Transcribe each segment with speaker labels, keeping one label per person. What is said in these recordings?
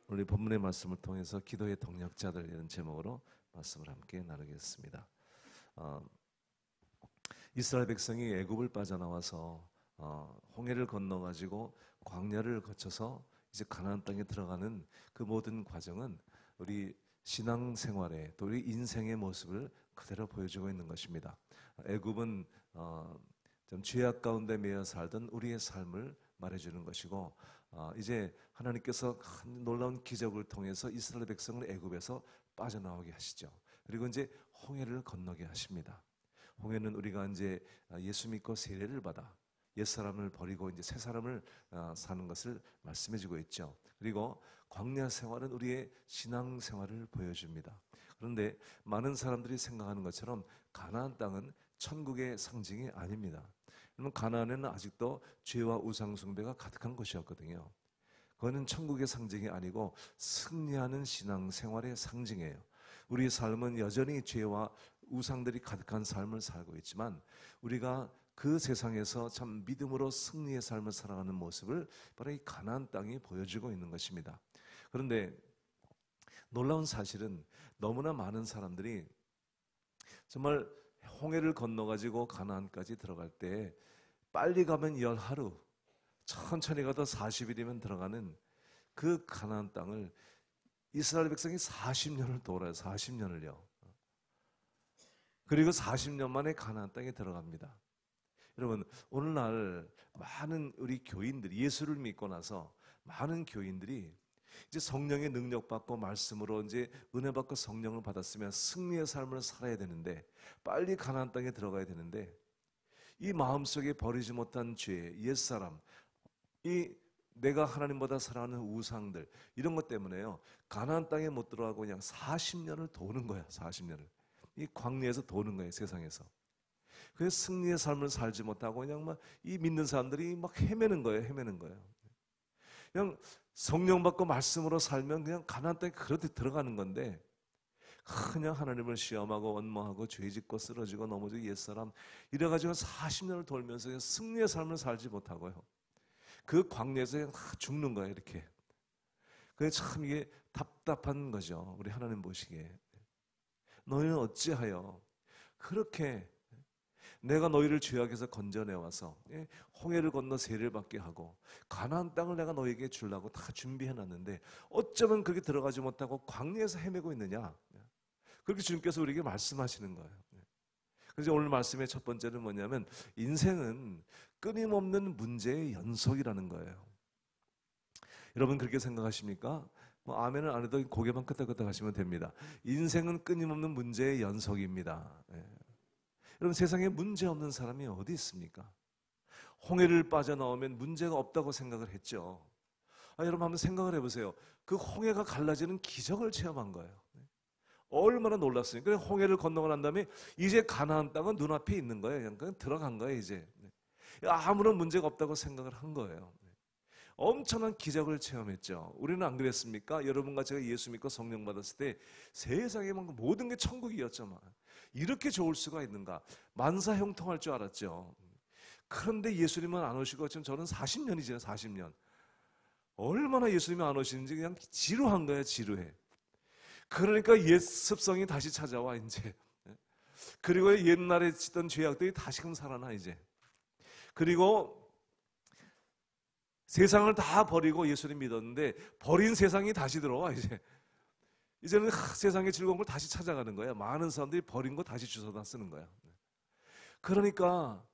Speaker 1: 우리 본문의 말씀을 통해서 기도의 동력자들 이런 제목으로 말씀을 함께 나누겠습니다. 이스라엘 백성이 애굽을 빠져나와서 홍해를 건너가지고 광야를 거쳐서 이제 가나안 땅에 들어가는 그 모든 과정은 우리 신앙생활의 또 우리 인생의 모습을 그대로 보여주고 있는 것입니다. 애굽은 좀 죄악 가운데 매여 살던 우리의 삶을 말해주는 것이고, 이제 하나님께서 큰 놀라운 기적을 통해서 이스라엘 백성을 애굽에서 빠져나오게 하시죠. 그리고 이제 홍해를 건너게 하십니다. 홍해는 우리가 이제 예수 믿고 세례를 받아 옛사람을 버리고 이제 새 사람을 사는 것을 말씀해주고 있죠. 그리고 광야 생활은 우리의 신앙 생활을 보여줍니다. 그런데 많은 사람들이 생각하는 것처럼 가나안 땅은 천국의 상징이 아닙니다. 그러면 가나안에는 아직도 죄와 우상 숭배가 가득한 곳이었거든요. 그거는 천국의 상징이 아니고 승리하는 신앙 생활의 상징이에요. 우리의 삶은 여전히 죄와 우상들이 가득한 삶을 살고 있지만 우리가 그 세상에서 참 믿음으로 승리의 삶을 살아가는 모습을 바로 이 가나안 땅이 보여주고 있는 것입니다. 그런데 놀라운 사실은 너무나 많은 사람들이 정말 홍해를 건너가지고 가나안까지 들어갈 때 빨리 가면 열하루, 천천히 가도 40일이면 들어가는 그 가나안 땅을 이스라엘 백성이 40년을 돌아요. 40년을요. 그리고 40년 만에 가나안 땅에 들어갑니다. 여러분, 오늘날 많은 우리 교인들이 예수를 믿고 나서 많은 교인들이 이제 성령의 능력 받고 말씀으로 이제 은혜 받고 성령을 받았으면 승리의 삶을 살아야 되는데 빨리 가나안 땅에 들어가야 되는데 이 마음속에 버리지 못한 죄, 옛사람, 이 내가 하나님보다 사랑하는 우상들 이런 것 때문에요. 가나안 땅에 못 들어가고 그냥 40년을 도는 거야. 40년을. 이 광야에서 도는 거예요. 세상에서. 그래서 승리의 삶을 살지 못하고 그냥 막 이 믿는 사람들이 막 헤매는 거예요. 헤매는 거예요. 그냥 성령 받고 말씀으로 살면 그냥 가나안 땅에 그렇게 들어가는 건데 그냥 하나님을 시험하고 원망하고 죄짓고 쓰러지고 넘어지고 옛사람 이래가지고 40년을 돌면서 그냥 승리의 삶을 살지 못하고요. 그 광야에서 그냥 죽는 거예요. 이렇게. 그게 참 이게 답답한 거죠. 우리 하나님 보시기에. 너희는 어찌하여 그렇게 내가 너희를 죄악에서 건져내와서 홍해를 건너 세례를 받게 하고 가나안 땅을 내가 너희에게 주려고 다 준비해놨는데 어쩌면 그렇게 들어가지 못하고 광야에서 헤매고 있느냐. 그렇게 주님께서 우리에게 말씀하시는 거예요. 그래서 오늘 말씀의 첫 번째는 뭐냐면 인생은 끊임없는 문제의 연속이라는 거예요. 여러분 그렇게 생각하십니까? 뭐 아멘을 안 해도 고개만 끄덕끄덕 하시면 됩니다. 인생은 끊임없는 문제의 연속입니다. 여러분 세상에 문제 없는 사람이 어디 있습니까? 홍해를 빠져나오면 문제가 없다고 생각을 했죠. 여러분 한번 생각을 해보세요. 그 홍해가 갈라지는 기적을 체험한 거예요. 얼마나 놀랐습니까? 홍해를 건너고 난 다음에 이제 가나안 땅은 눈앞에 있는 거예요. 그냥 들어간 거예요. 이제 아무런 문제가 없다고 생각을 한 거예요. 엄청난 기적을 체험했죠. 우리는 안 그랬습니까? 여러분과 제가 예수 믿고 성령 받았을 때 세상에 모든 게 천국이었죠. 이렇게 좋을 수가 있는가? 만사형통할 줄 알았죠. 그런데 예수님은 안 오시고 지금 저는 40년이잖아요. 40년. 얼마나 예수님이 안 오시는지 그냥 지루한 거예요. 지루해. 그러니까 옛 습성이 다시 찾아와 이제. 그리고 옛날에 짓던 죄악들이 다시금 살아나 이제. 그리고 세상을 다 버리고 예수님 믿었는데 버린 세상이 다시 들어와 이제. 이제는 세상의 즐거운 걸 다시 찾아가는 거야. 많은 사람들이 버린 거 다시 주워다 쓰는 거야. 그러니까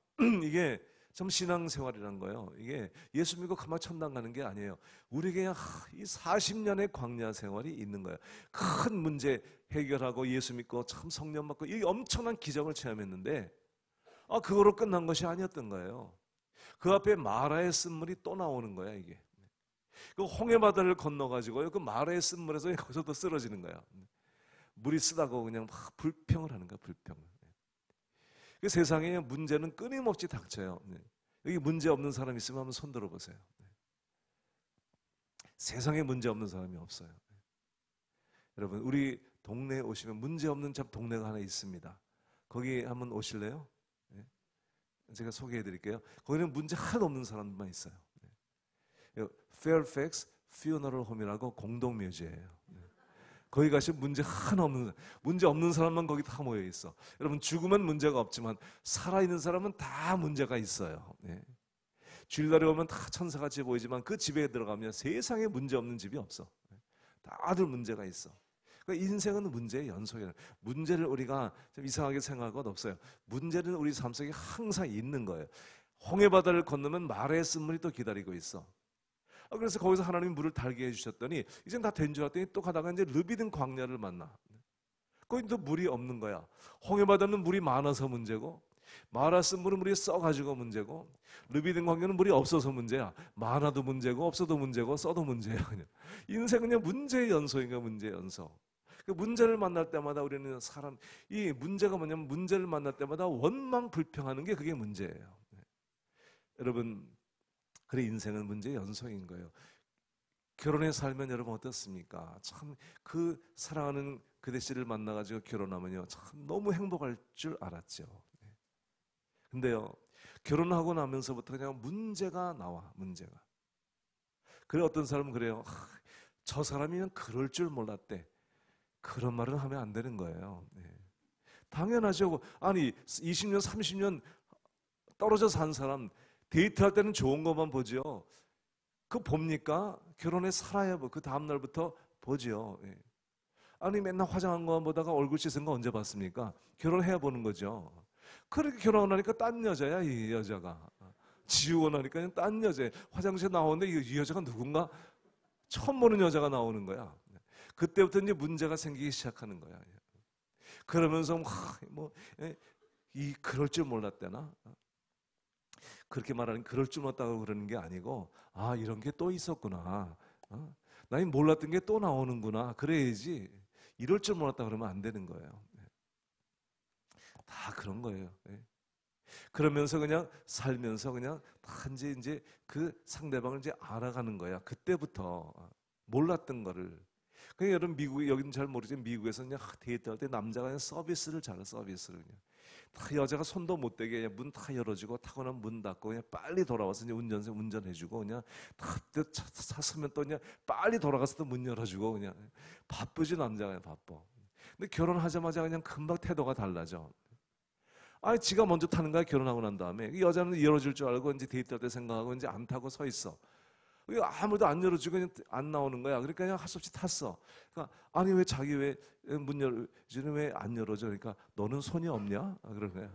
Speaker 1: 이게 참 신앙생활이라는 거예요. 이게 예수 믿고 가만 천당 가는 게 아니에요. 우리에게 이 40년의 광야 생활이 있는 거예요. 큰 문제 해결하고 예수 믿고 참 성령 받고 이 엄청난 기적을 체험했는데 그거로 끝난 것이 아니었던 거예요. 그 앞에 마라의 쓴물이 또 나오는 거야 이게. 그 홍해 바다를 건너가지고요. 그 마라의 쓴물에서 거기서 또 쓰러지는 거야. 물이 쓰다고 그냥 막 불평을 하는 거야. 불평을. 그 세상에 문제는 끊임없이 닥쳐요. 여기 문제 없는 사람 있으면 한번 손 들어보세요. 세상에 문제 없는 사람이 없어요. 여러분 우리 동네에 오시면 문제 없는 동네가 하나 있습니다. 거기 한번 오실래요? 제가 소개해 드릴게요. 거기는 문제 하나도 없는 사람만 있어요. Fairfax 퓨너럴 홈이라고 공동묘지예요. 거기 가시면 문제 없는 사람만 거기 다 모여 있어. 여러분, 죽으면 문제가 없지만 살아있는 사람은 다 문제가 있어요. 네. 주일날에 오면 다 천사같이 보이지만 그 집에 들어가면 세상에 문제 없는 집이 없어. 다들 문제가 있어. 그러니까 인생은 문제의 연속이에요. 문제를 우리가 좀 이상하게 생각할 것 없어요. 문제는 우리 삶 속에 항상 있는 거예요. 홍해바다를 건너면 말의 쓴물이 또 기다리고 있어. 그래서 거기서 하나님이 물을 달게 해주셨더니 이젠 다 된 줄 알았더니 또 가다가 이제 르비딘 광야를 만나. 거기 또 물이 없는 거야. 홍해바다는 물이 많아서 문제고, 마라 쓴물은 물이 써가지고 문제고, 르비딘 광야는 물이 없어서 문제야. 많아도 문제고 없어도 문제고 써도 문제야. 그냥. 인생은 그냥 문제의 연속인가, 문제의 연속. 그 문제를 만날 때마다 우리는 이 문제가 뭐냐면 문제를 만날 때마다 원망 불평하는 게 그게 문제예요. 여러분, 그래 인생은 문제의 연속인 거예요. 결혼해 살면 여러분 어떻습니까? 참 그 사랑하는 그대 씨를 만나가지고 결혼하면요, 참 너무 행복할 줄 알았죠. 근데요, 결혼하고 나면서부터 그냥 문제가 나와, 문제가. 그래 어떤 사람은 그래요. 저 사람이면 그럴 줄 몰랐대. 그런 말은 하면 안 되는 거예요. 네. 당연하죠. 아니 20년 30년 떨어져 산 사람 데이트할 때는 좋은 것만 보죠. 그거 봅니까? 결혼해 살아야 그 다음날부터 보죠. 예. 아니 맨날 화장한 것만 보다가 얼굴 씻은 거 언제 봤습니까? 결혼해야 보는 거죠. 그렇게 결혼하고 나니까 딴 여자야, 이 여자가. 지우고 나니까 그냥 딴 여자야. 화장실에 나오는데 이 여자가 누군가? 처음 보는 여자가 나오는 거야. 그때부터 이제 문제가 생기기 시작하는 거야. 그러면서 그럴 줄 몰랐대나? 그렇게 말하는 그럴 줄 몰랐다고 그러는 게 아니고, 아 이런 게 또 있었구나. 나는 몰랐던 게 또 나오는구나. 그래야지. 이럴 줄 몰랐다 그러면 안 되는 거예요. 다 그런 거예요. 그러면서 그냥 살면서 그냥 단지 이제 그 상대방을 이제 알아가는 거야. 그때부터 몰랐던 거를. 그냥 여러분 미국에 여기는 잘 모르지만 미국에서 그냥 데이트할 때 남자가 그냥 서비스를 잘해, 서비스를 그냥. 다 여자가 손도 못 대게 문 다 열어주고 타고 나면 문 닫고 그냥 빨리 돌아와서 이제 운전해주고 그냥 다 찼으면 또 그냥 빨리 돌아가서 또 문 열어주고 그냥 바쁘지 남자가 그냥 바빠. 근데 결혼하자마자 그냥 금방 태도가 달라져. 아니 지가 먼저 타는 거야. 결혼하고 난 다음에 이 여자는 열어줄 줄 알고 이제 데이트할 때 생각하고 이제 안 타고 서 있어. 아무도 안 열어주고 그냥 안 나오는 거야. 그러니까 그냥 할 수 없이 탔어. 그러니까 아니 왜 자기 왜 문 열어주는 왜 안 열어줘? 그러니까 너는 손이 없냐? 그러는 거야.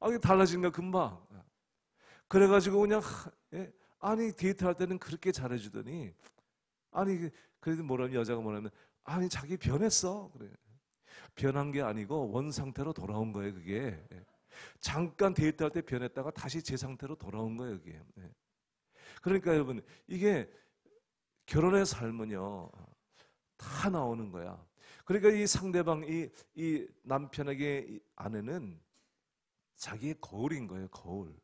Speaker 1: 이게 달라진 거야 금방. 그래가지고 그냥 아니 데이트할 때는 그렇게 잘해주더니 아니 그래도 뭐라면 여자가 뭐라면 아니 자기 변했어. 그래. 변한 게 아니고 원 상태로 돌아온 거예요. 그게 잠깐 데이트할 때 변했다가 다시 제 상태로 돌아온 거예요. 그게. 그러니까 여러분 이게 결혼의 삶은요 다 나오는 거야. 그러니까 이 상대방 이 남편에게 이 아내는 자기의 거울인 거예요. 거울.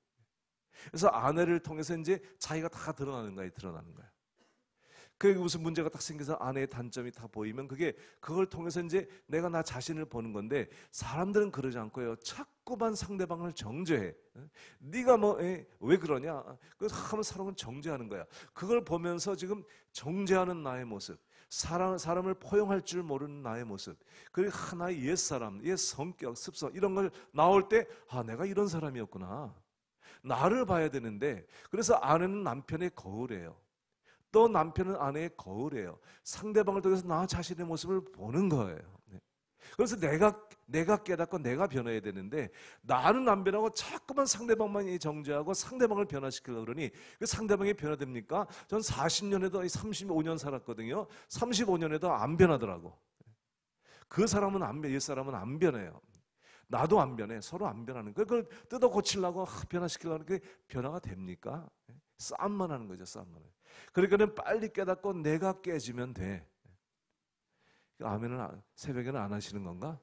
Speaker 1: 그래서 아내를 통해서 이제 자기가 다 드러나는 거예요. 드러나는 거야. 그게 무슨 문제가 딱 생겨서 아내의 단점이 다 보이면 그걸 통해서 이제 내가 나 자신을 보는 건데 사람들은 그러지 않고요. 자꾸만 상대방을 정죄해. 네가 왜 그러냐? 그래서 하면 사람은 정죄하는 거야. 그걸 보면서 지금 정죄하는 나의 모습, 사람을 포용할 줄 모르는 나의 모습, 그리고 하나의 옛사람, 옛 성격, 습성 이런 걸 나올 때 내가 이런 사람이었구나. 나를 봐야 되는데 그래서 아내는 남편의 거울이에요. 또 남편은 아내의 거울이에요. 상대방을 통해서 나 자신의 모습을 보는 거예요. 그래서 내가 깨닫고 내가 변해야 되는데 나는 안 변하고 자꾸만 상대방만 정죄하고 상대방을 변화시키려고 그러니 그 상대방이 변화됩니까? 전 40년에도 35년 살았거든요. 35년에도 안 변하더라고. 그 사람은 안 변해, 옛사람은 안 변해요. 나도 안 변해. 서로 안 변하는 거예요. 그걸 뜯어 고치려고 변화시키려고 하는 게 변화가 됩니까? 싸움만 하는 거죠. 싸움만 해요. 그러니까는 빨리 깨닫고 내가 깨지면 돼. 아멘은 새벽에는 안 하시는 건가?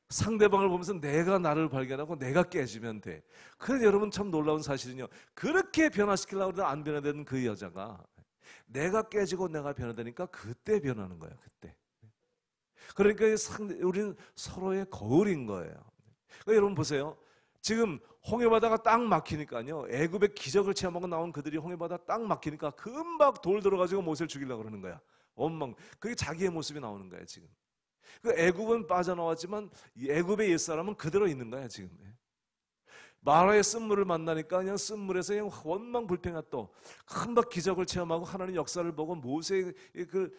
Speaker 1: 상대방을 보면서 내가 나를 발견하고 내가 깨지면 돼. 그래서 여러분 참 놀라운 사실은요. 그렇게 변화시키려고 해도 안 변화되는 그 여자가 내가 깨지고 내가 변화되니까 그때 변하는 거예요. 그때. 그러니까 우리는 서로의 거울인 거예요. 그러니까 여러분 보세요. 지금 홍해바다가 딱 막히니까요. 애굽의 기적을 체험하고 나온 그들이 홍해바다 딱 막히니까 금방 돌 들어가지고 모세를 죽이려고 그러는 거야. 원망. 그게 자기의 모습이 나오는 거야 지금. 그 애굽은 빠져나왔지만 이 애굽의 옛사람은 그대로 있는 거야 지금. 마라의 쓴물을 만나니까 그냥 쓴물에서 그냥 원망불평한 또 금방 기적을 체험하고 하나님 역사를 보고 모세의 그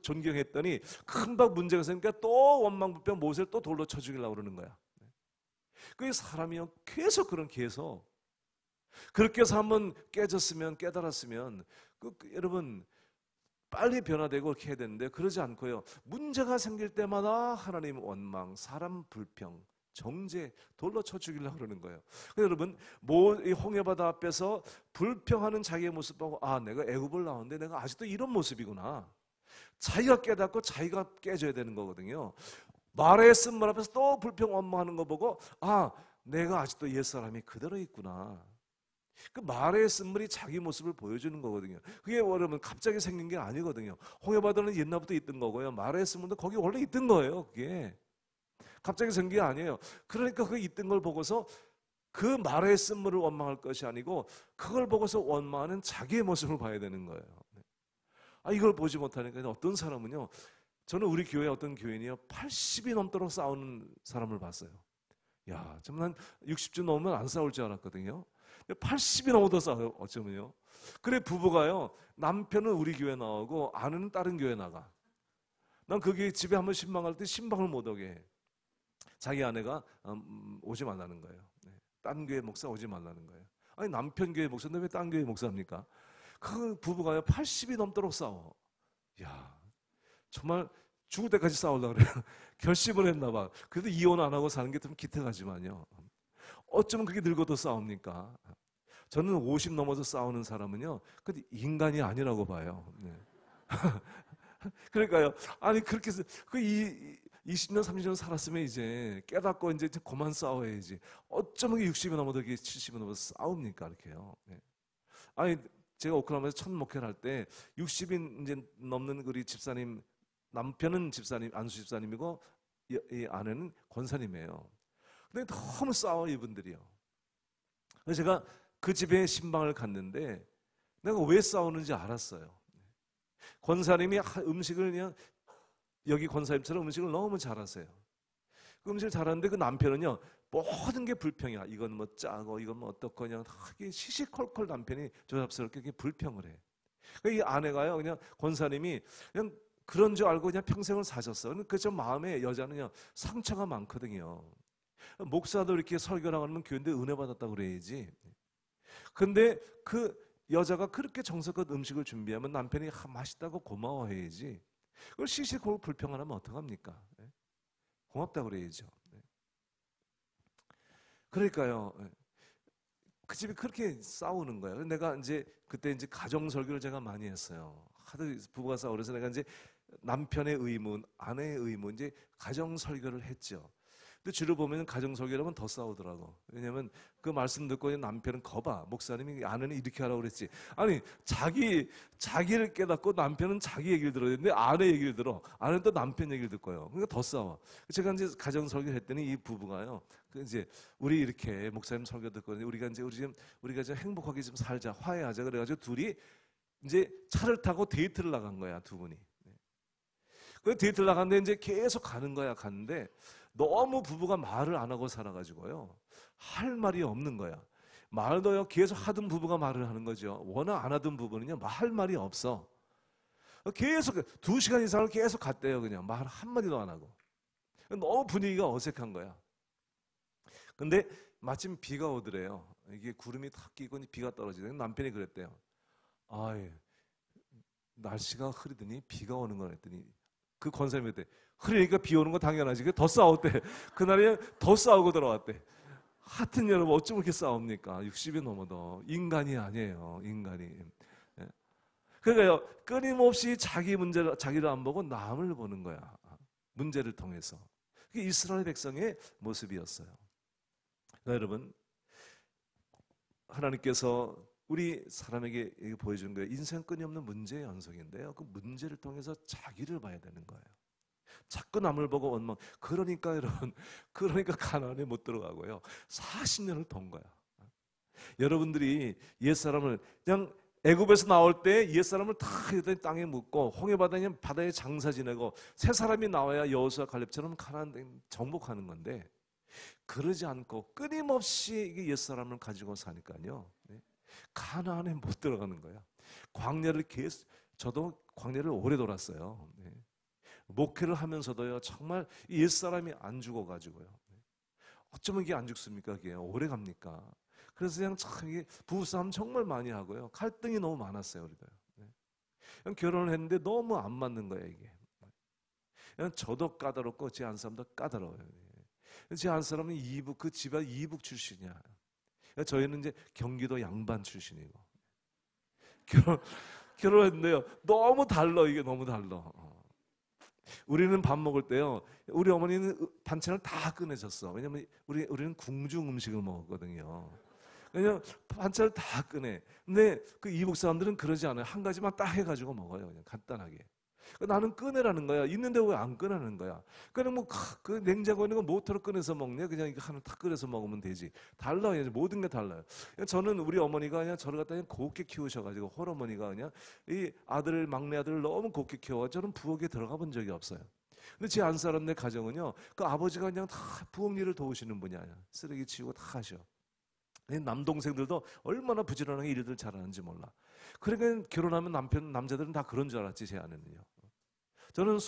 Speaker 1: 존경했더니 금방 문제가 생기니까 또 원망불평 모세를 또 돌로 쳐 죽이려고 그러는 거야. 그 사람이요 계속 계속 그렇게 해서 한번 깨졌으면 깨달았으면 여러분 빨리 변화되고 그렇게 해야 되는데 그러지 않고요. 문제가 생길 때마다 하나님 원망, 사람 불평, 정죄, 돌로 쳐 죽이려고 그러는 거예요. 여러분 이 홍해바다 앞에서 불평하는 자기의 모습 보고 아 내가 애굽을 나왔는데 내가 아직도 이런 모습이구나. 자기가 깨닫고 자기가 깨져야 되는 거거든요. 마라의 쓴물 앞에서 또 불평 원망하는 거 보고 아 내가 아직도 옛사람이 그대로 있구나. 그 마라의 쓴물이 자기 모습을 보여주는 거거든요. 그게 여러분 갑자기 생긴 게 아니거든요. 홍해바다는 옛날부터 있던 거고요. 마라의 쓴물도 거기 원래 있던 거예요. 그게 갑자기 생긴 게 아니에요. 그러니까 그 있던 걸 보고서 그 마라의 쓴물을 원망할 것이 아니고 그걸 보고서 원망하는 자기의 모습을 봐야 되는 거예요. 아 이걸 보지 못하니까 어떤 사람은요. 저는 우리 교회 어떤 교인이요 80이 넘도록 싸우는 사람을 봤어요. 야, 정말 한 60주 넘으면 안 싸울 줄 알았거든요. 80이 넘어도 싸워요. 어쩌면요. 그래 부부가요. 남편은 우리 교회 나오고 아내는 다른 교회 나가. 난 그게 집에 한번 신방할 때 신방을 못 오게 해. 자기 아내가 오지 말라는 거예요. 딴 교회 목사 오지 말라는 거예요. 아니 남편 교회 목사인데 왜 딴 교회 목사입니까? 그 부부가요 80이 넘도록 싸워. 야, 정말 죽을 때까지 싸우려고 그래요. 결심을 했나 봐. 그래도 이혼 안 하고 사는 게 좀 기특하지만요. 어쩌면 그게 늙어도 싸웁니까? 저는 50 넘어서 싸우는 사람은요. 근데 인간이 아니라고 봐요. 네. 그러니까요. 아니 그렇게 그 20년 30년 살았으면 이제 깨닫고 이제 그만 싸워야지. 어쩌면 60이 넘어도 70이 넘어서 싸웁니까? 이렇게요. 네. 아니 제가 오클라호마에서 첫 목회를 할 때 60인 이제 넘는 우리 집사님 남편은 집사님 안수 집사님이고 이 아내는 권사님이에요. 근데 너무 싸워 이분들이요. 그래서 제가 그 집에 신방을 갔는데 내가 왜 싸우는지 알았어요. 권사님이 음식을 그냥 여기 권사님처럼 음식을 너무 잘하세요. 그 음식을 잘하는데 그 남편은요 모든 게 불평이야. 이건 뭐 짜고 이건 뭐 어떻고 그냥 하게 시시콜콜 남편이 조잡스럽게 이렇게 불평을 해. 이 아내가요 그냥 권사님이 그냥 그런 줄 알고 그냥 평생을 사셨어. 그저 마음에 여자는요 상처가 많거든요. 목사도 이렇게 설교 나가면 교회인데 은혜 받았다고 그래야지. 근데 그 여자가 그렇게 정성껏 음식을 준비하면 남편이 맛있다고 고마워해야지. 그걸 시시콜콜 불평을 하면 어떡합니까? 고맙다고 그래야죠. 그러니까요. 그 집이 그렇게 싸우는 거예요. 내가 이제 그때 이제 가정 설교를 제가 많이 했어요. 하도 부부가 싸우고 그래서 내가 이제 남편의 의문, 아내의 의문 이제 가정 설교를 했죠. 근데 주로 보면 가정 설교라면 더 싸우더라고. 왜냐면 그 말씀 듣고 남편은 거봐. 목사님이 아내는 이렇게 하라고 그랬지. 아니 자기를 깨닫고 남편은 자기 얘기를 들어야 되는데 아내 얘기를 들어. 아내는 또 남편 얘기를 듣고요. 그러니까 더 싸워. 제가 이제 가정 설교를 했더니 이 부부가요. 그 이제 우리 이렇게 목사님 설교 듣고 우리가 좀 행복하게 좀 살자 화해하자 그래가지고 둘이 이제 차를 타고 데이트를 나간 거야 두 분이. 그 데이트를 나갔는데 이제 계속 가는 거야 갔는데. 너무 부부가 말을 안 하고 살아가지고요. 할 말이 없는 거야. 말도요, 계속 하던 부부가 말을 하는 거죠. 워낙 안 하던 부부는요, 할 말이 없어. 계속 2시간 이상을 계속 갔대요. 그냥 말 한마디도 안 하고. 너무 분위기가 어색한 거야. 근데 마침 비가 오더래요. 이게 구름이 탁 끼고 비가 떨어지더니 남편이 그랬대요. 아이, 날씨가 흐리더니 비가 오는 거 했더니 그 권사님이 그때 그러니까 비 오는 거 당연하지. 더 싸웠대. 그날에 더 싸우고 들어왔대. 하여튼 여러분 어쩜 그렇게 싸웁니까? 60이 넘어도 인간이 아니에요. 인간이. 그러니까요. 끊임없이 자기를 안 보고 남을 보는 거야. 문제를 통해서. 그게 이스라엘 백성의 모습이었어요. 그러니까 여러분 하나님께서 우리 사람에게 보여주는 거예요. 인생 끊임없는 문제의 연속인데요. 그 문제를 통해서 자기를 봐야 되는 거예요. 자꾸 남을 보고 원망. 그러니까 여러분, 그러니까 가나안에 못 들어가고요. 40년을 돈 거야. 여러분들이 옛사람을 그냥 애굽에서 나올 때 옛사람을 다 땅에 묻고 홍해바다에 바다에 장사 지내고 새 사람이 나와야 여호수아 갈렙처럼 가나안 정복하는 건데, 그러지 않고 끊임없이 이게 옛사람을 가지고 사니까요. 가나안에 못 들어가는 거야. 광야를 계속, 저도 광야를 오래 돌았어요. 목회를 하면서도요, 정말 옛사람이 안 죽어가지고요. 어쩌면 이게 안 죽습니까? 이게 오래 갑니까? 그래서 그냥 참 이게 부부싸움 정말 많이 하고요. 갈등이 너무 많았어요, 우리도요. 그냥 결혼을 했는데 너무 안 맞는 거예요, 이게. 그냥 저도 까다롭고 제 안 사람도 까다로워요. 제 안 사람은 이북, 그 집안 이북 출신이야. 저희는 이제 경기도 양반 출신이고. 결혼했는데요, 너무 달라, 이게 너무 달라. 우리는 밥 먹을 때요, 우리 어머니는 반찬을 다 꺼내셨어. 왜냐면 우리는 궁중 음식을 먹었거든요. 그냥 반찬을 다 꺼내. 근데 그 이북 사람들은 그러지 않아요. 한 가지만 딱 해가지고 먹어요. 그냥 간단하게. 나는 꺼내라는 거야. 있는데 왜 안 꺼내는 거야? 그냥 뭐 그 냉장고에 있는 거 모터로 꺼내서 먹네. 그냥 이거 하나 탁 끓여서 먹으면 되지. 달라요. 모든 게 달라요. 저는 우리 어머니가 그냥 저를 갖다 그냥 곱게 키우셔가지고, 홀어머니가 그냥 이 아들, 막내 아들을 너무 곱게 키워. 저는 부엌에 들어가 본 적이 없어요. 근데 제 안 살았네 가정은요, 그 아버지가 그냥 다 부엌 일을 도우시는 분이 아니야. 쓰레기 치우고 다 하셔. 남동생들도 얼마나 부지런하게 일들 잘하는지 몰라. 그러니까 결혼하면 남자들은 다 그런 줄 알았지, 제 아내는요. 저는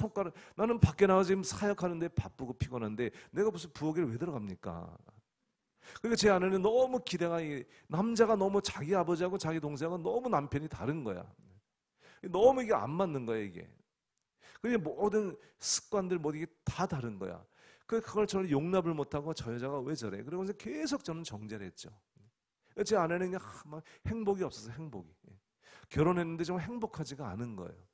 Speaker 1: 나는 밖에 나가서 지금 사역하는데 바쁘고 피곤한데 내가 무슨 부엌에 왜 들어갑니까? 그러니까 제 아내는 너무 기대가, 남자가 너무 자기 아버지하고 자기 동생하고 너무 남편이 다른 거야. 너무 이게 안 맞는 거야, 이게. 그게 모든 습관들 이게 다 다른 거야. 그걸 저는 용납을 못하고, 저 여자가 왜 저래? 그러면서 계속 저는 정죄를 했죠. 제 아내는 그냥 막 행복이 없어서 행복이. 결혼했는데 좀 행복하지가 않은 거예요.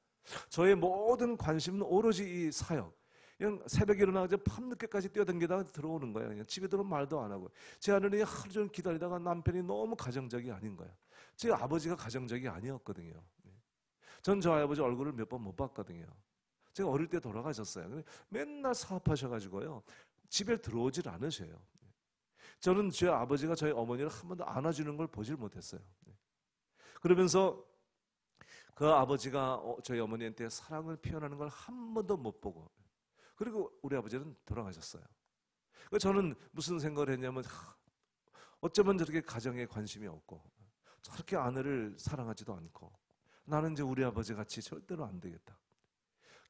Speaker 1: 저의 모든 관심은 오로지 이 사역. 그냥 새벽에 일어나서 밤늦게까지 뛰어댕기다가 들어오는 거예요. 그냥 집에 들어오면 말도 안 하고. 제 아내는 하루 종일 기다리다가 남편이 너무 가정적이 아닌 거예요. 제 아버지가 가정적이 아니었거든요. 전 저 아버지 얼굴을 몇 번 못 봤거든요. 제가 어릴 때 돌아가셨어요. 맨날 사업하셔가지고요, 집에 들어오질 않으셔요. 저는 제 아버지가 저희 어머니를 한 번도 안아주는 걸 보질 못했어요. 그러면서 그 아버지가 저희 어머니한테 사랑을 표현하는 걸 한 번도 못 보고, 그리고 우리 아버지는 돌아가셨어요. 저는 무슨 생각을 했냐면, 어쩌면 저렇게 가정에 관심이 없고 저렇게 아내를 사랑하지도 않고, 나는 이제 우리 아버지 같이 절대로 안 되겠다.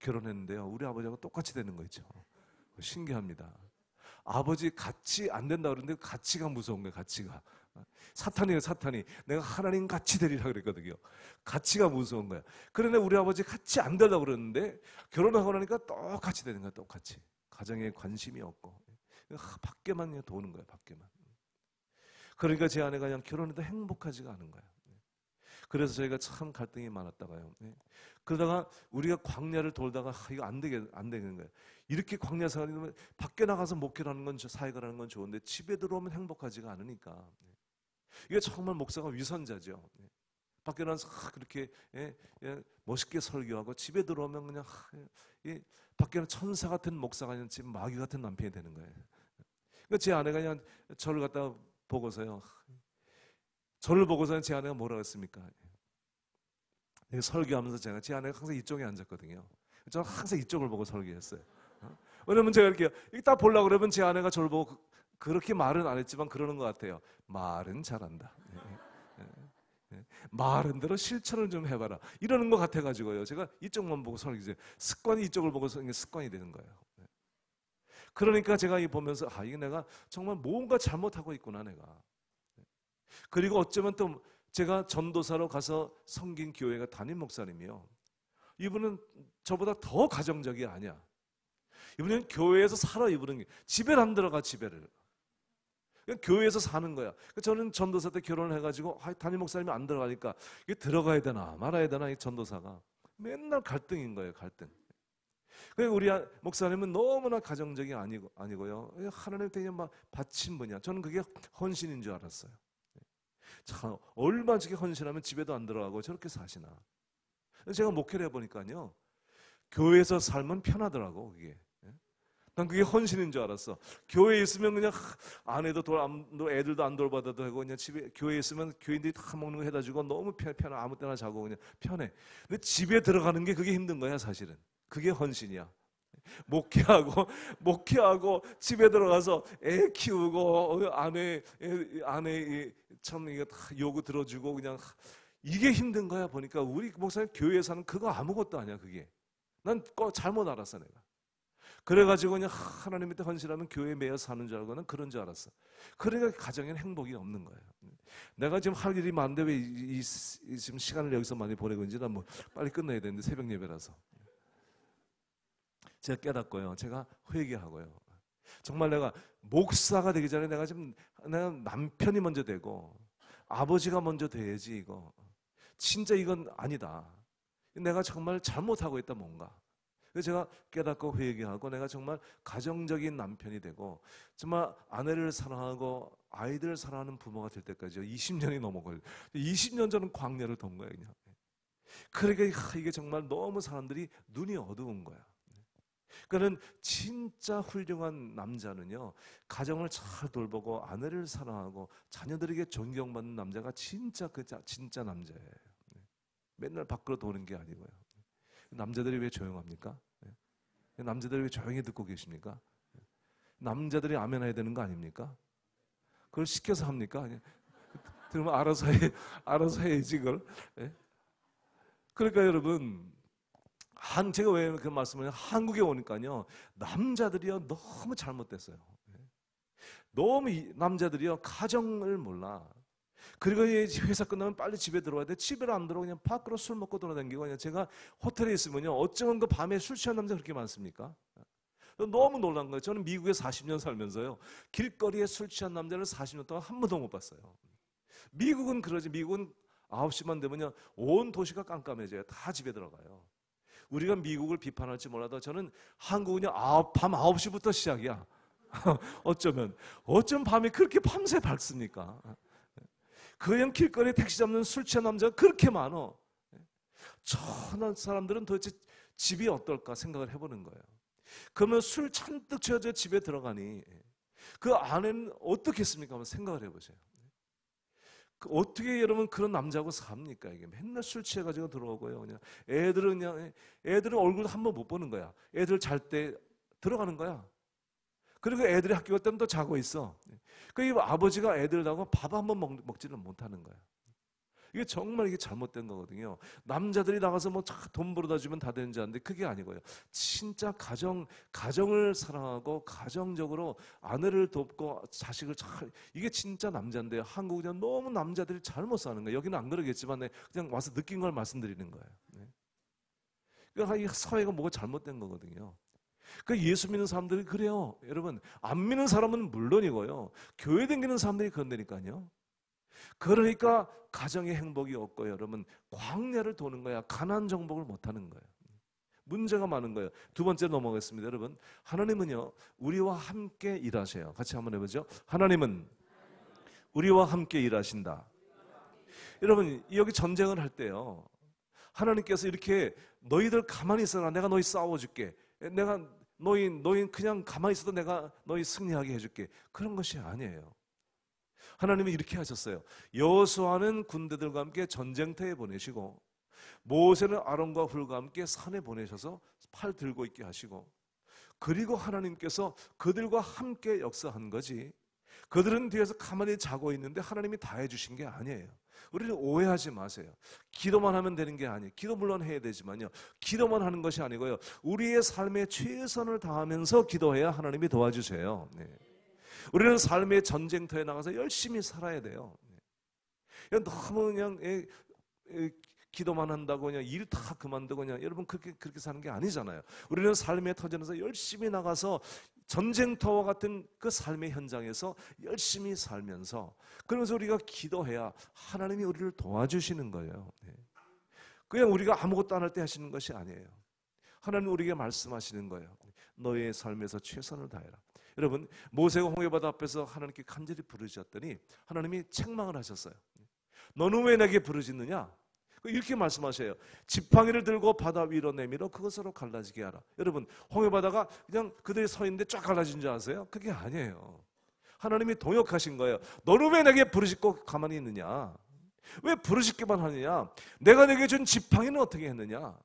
Speaker 1: 결혼했는데요, 우리 아버지하고 똑같이 되는 거 있죠. 신기합니다. 아버지 같이 안 된다 그러는데 가치가 무서운 거예요. 가치가 사탄이에요. 사탄이 내가 하나님 같이 되리라 그랬거든요. 가치가 무서운 거야. 그런데 우리 아버지 같이 안 되려고 그러는데 결혼하고 나니까 똑같이 되는 거야. 똑같이. 가정에 관심이 없고 밖에만 도는 거야. 밖에만. 그러니까 제 아내가 그냥 결혼해도 행복하지가 않은 거야. 그래서 저희가 참 갈등이 많았다가요. 그러다가 우리가 광야를 돌다가 이거 안 되는 거예요. 이렇게 광야 생활이면 밖에 나가서 목회를 하는 건, 사역을 하는 건 좋은데 집에 들어오면 행복하지가 않으니까. 이게 정말 목사가 위선자죠. 밖에 나가서 그렇게 멋있게 설교하고 집에 들어오면 그냥 밖에는 천사 같은 목사가 아니라 지금 마귀 같은 남편이 되는 거예요. 그러니까 제 아내가 그냥 저를 갖다 보고서요. 저를 보고서는 제 아내가 뭐라고 했습니까? 설교하면서 제 아내가 항상 이쪽에 앉았거든요. 저는 항상 이쪽을 보고 설교했어요. 왜냐면 제가 이렇게 딱 보려고 그러면 제 아내가 저를 보고 그렇게 말은 안 했지만 그러는 것 같아요. 말은 잘한다. 말한 대로 실천을 좀 해봐라. 이러는 것 같아가지고요. 제가 이쪽만 보고 설교해요. 습관이 이쪽을 보고 습관이 되는 거예요. 그러니까 제가 보면서 이게 내가 정말 뭔가 잘못하고 있구나 내가. 그리고 어쩌면 또 제가 전도사로 가서 섬긴 교회가 담임 목사님이요. 이분은 저보다 더 가정적이 아니야. 이분은 교회에서 살아. 이분은 집에 안 들어가. 집에를 그냥 교회에서 사는 거야. 저는 전도사 때 결혼을 해가지고 담임 목사님이 안 들어가니까 이게 들어가야 되나 말아야 되나, 이 전도사가 맨날 갈등인 거예요. 갈등. 우리 목사님은 너무나 가정적이 아니고요. 하나님한테 막 바친 분이야. 저는 그게 헌신인 줄 알았어요. 참 얼마나 저렇게 헌신하면 집에도 안 들어가고 저렇게 사시나. 제가 목회를 해보니까요, 교회에서 살면 편하더라고 그게. 난 그게 헌신인 줄 알았어. 교회에 있으면 그냥 아내도 애들도 안 돌봐도 되고 그냥 집에 교회에 있으면 교인들이 다 먹는 거 해다 주고 너무 편해. 아무 때나 자고 그냥 편해. 근데 집에 들어가는 게 그게 힘든 거야 사실은. 그게 헌신이야. 목회하고 집에 들어가서 애 키우고 아내 참 이거 다 요구 들어주고 그냥 이게 힘든 거야. 보니까 우리 목사님 교회에 사는 그거 아무것도 아니야 그게. 난 잘못 알았어 내가. 그래가지고 그냥 하나님 밑에 헌신하면 교회에 매여 사는 줄 알고는 그런 줄 알았어. 그러니까 가정에는 행복이 없는 거예요. 내가 지금 할 일이 많은데 왜 지금 시간을 여기서 많이 보내고 있는지 난 뭐 빨리 끝내야 되는데 새벽 예배라서. 제가 깨닫고요. 제가 회개하고요. 정말 내가 목사가 되기 전에 내가 남편이 먼저 되고 아버지가 먼저 돼야지 이거. 진짜 이건 아니다. 내가 정말 잘못하고 있다 뭔가. 그래서 제가 깨닫고 회개하고 내가 정말 가정적인 남편이 되고 정말 아내를 사랑하고 아이들을 사랑하는 부모가 될 때까지 20년이 넘어가요. 20년 전은 광야를 돈 거예요 그냥. 그러니까 이게 정말 너무 사람들이 눈이 어두운 거야. 그러니까 진짜 훌륭한 남자는요 가정을 잘 돌보고 아내를 사랑하고 자녀들에게 존경받는 남자가 진짜 남자예요. 맨날 밖으로 도는 게 아니고요. 남자들이 왜 조용합니까? 남자들이 왜 조용히 듣고 계십니까? 남자들이 아멘 해야 되는 거 아닙니까? 그걸 시켜서 합니까? 그러면 알아서 해야지 그걸. 그러니까 여러분 제가 왜 그 말씀을 한국에 오니까요 남자들이요 너무 잘못됐어요. 너무 남자들이요 가정을 몰라. 그리고 회사 끝나면 빨리 집에 들어와야 돼. 집에 안 들어오고 그냥 밖으로 술 먹고 돌아다니고 그냥 제가 호텔에 있으면요 어쩌면 그 밤에 술 취한 남자 그렇게 많습니까? 너무 놀란 거예요. 저는 미국에 40년 살면서요 길거리에 술 취한 남자를 40년 동안 한 번도 못 봤어요. 미국은 그러지. 미국은 9시만 되면요 온 도시가 깜깜해져요. 다 집에 들어가요. 우리가 미국을 비판할지 몰라도 저는 한국은요 밤 9시부터 시작이야. 어쩌면 밤이 그렇게 밤새 밝습니까? 그냥 길거리에 택시 잡는 술 취한 남자가 그렇게 많어. 저런 사람들은 도대체 집이 어떨까 생각을 해보는 거예요. 그러면 술 잔뜩 취해서 집에 들어가니 그 안에는 어떻겠습니까? 한번 생각을 해보세요. 어떻게 여러분 그런 남자하고 삽니까? 이게 맨날 술 취해가지고 들어오고요. 그냥 애들은 얼굴 한번 못 보는 거야. 애들 잘 때 들어가는 거야. 그리고 애들이 학교 갈 때는 또 자고 있어. 그러니까 아버지가 애들하고 밥 한 번 먹지를 못하는 거야. 이게 정말 이게 잘못된 거거든요. 남자들이 나가서 뭐 돈 벌어다 주면 다 되는 줄 아는데 그게 아니고요. 진짜 가정을 사랑하고 가정적으로 아내를 돕고 자식을 이게 진짜 남자인데 한국은 너무 남자들이 잘못 사는 거예요. 여기는 안 그러겠지만 그냥 와서 느낀 걸 말씀드리는 거예요. 그러니까 이 사회가 뭐가 잘못된 거거든요. 그 예수 믿는 사람들이 그래요. 여러분 안 믿는 사람은 물론이고요. 교회 다니는 사람들이 그런다니까요. 그러니까 가정의 행복이 없고 여러분 광야를 도는 거야. 가난 정복을 못하는 거예요. 문제가 많은 거예요. 두 번째 넘어가겠습니다. 여러분 하나님은요 우리와 함께 일하셔요. 같이 한번 해보죠. 하나님은 우리와 함께 일하신다. 여러분 여기 전쟁을 할 때요 하나님께서 이렇게 너희들 가만히 있어라. 내가 너희 싸워줄게. 내가 너희 그냥 가만히 있어도 내가 너희 승리하게 해줄게. 그런 것이 아니에요. 하나님은 이렇게 하셨어요. 여호수아는 군대들과 함께 전쟁터에 보내시고 모세는 아론과 훌과 함께 산에 보내셔서 팔 들고 있게 하시고 그리고 하나님께서 그들과 함께 역사한 거지 그들은 뒤에서 가만히 자고 있는데 하나님이 다 해주신 게 아니에요. 우리는 오해하지 마세요. 기도만 하면 되는 게 아니에요. 기도 물론 해야 되지만요 기도만 하는 것이 아니고요 우리의 삶에 최선을 다하면서 기도해야 하나님이 도와주세요. 우리는 삶의 전쟁터에 나가서 열심히 살아야 돼요. 너무 그냥 기도만 한다고 그냥 일 다 그만두고 그냥 여러분 그렇게 사는 게 아니잖아요. 우리는 삶의 터전에서 열심히 나가서 전쟁터와 같은 그 삶의 현장에서 열심히 살면서 그러면서 우리가 기도해야 하나님이 우리를 도와주시는 거예요. 그냥 우리가 아무것도 안 할 때 하시는 것이 아니에요. 하나님 우리에게 말씀하시는 거예요. 너의 삶에서 최선을 다해라. 여러분 모세가 홍해바다 앞에서 하나님께 간절히 부르짖었더니 하나님이 책망을 하셨어요. 너는 왜 내게 부르짖느냐? 이렇게 말씀하셔요. 지팡이를 들고 바다 위로 내밀어 그것으로 갈라지게 하라. 여러분, 홍해바다가 그냥 그들이 서 있는데 쫙 갈라진 줄 아세요? 그게 아니에요. 하나님이 동역하신 거예요. 너는 왜 내게 부르짖고 가만히 있느냐? 왜 부르짖기만 하느냐? 내가 내게 준 지팡이는 어떻게 했느냐?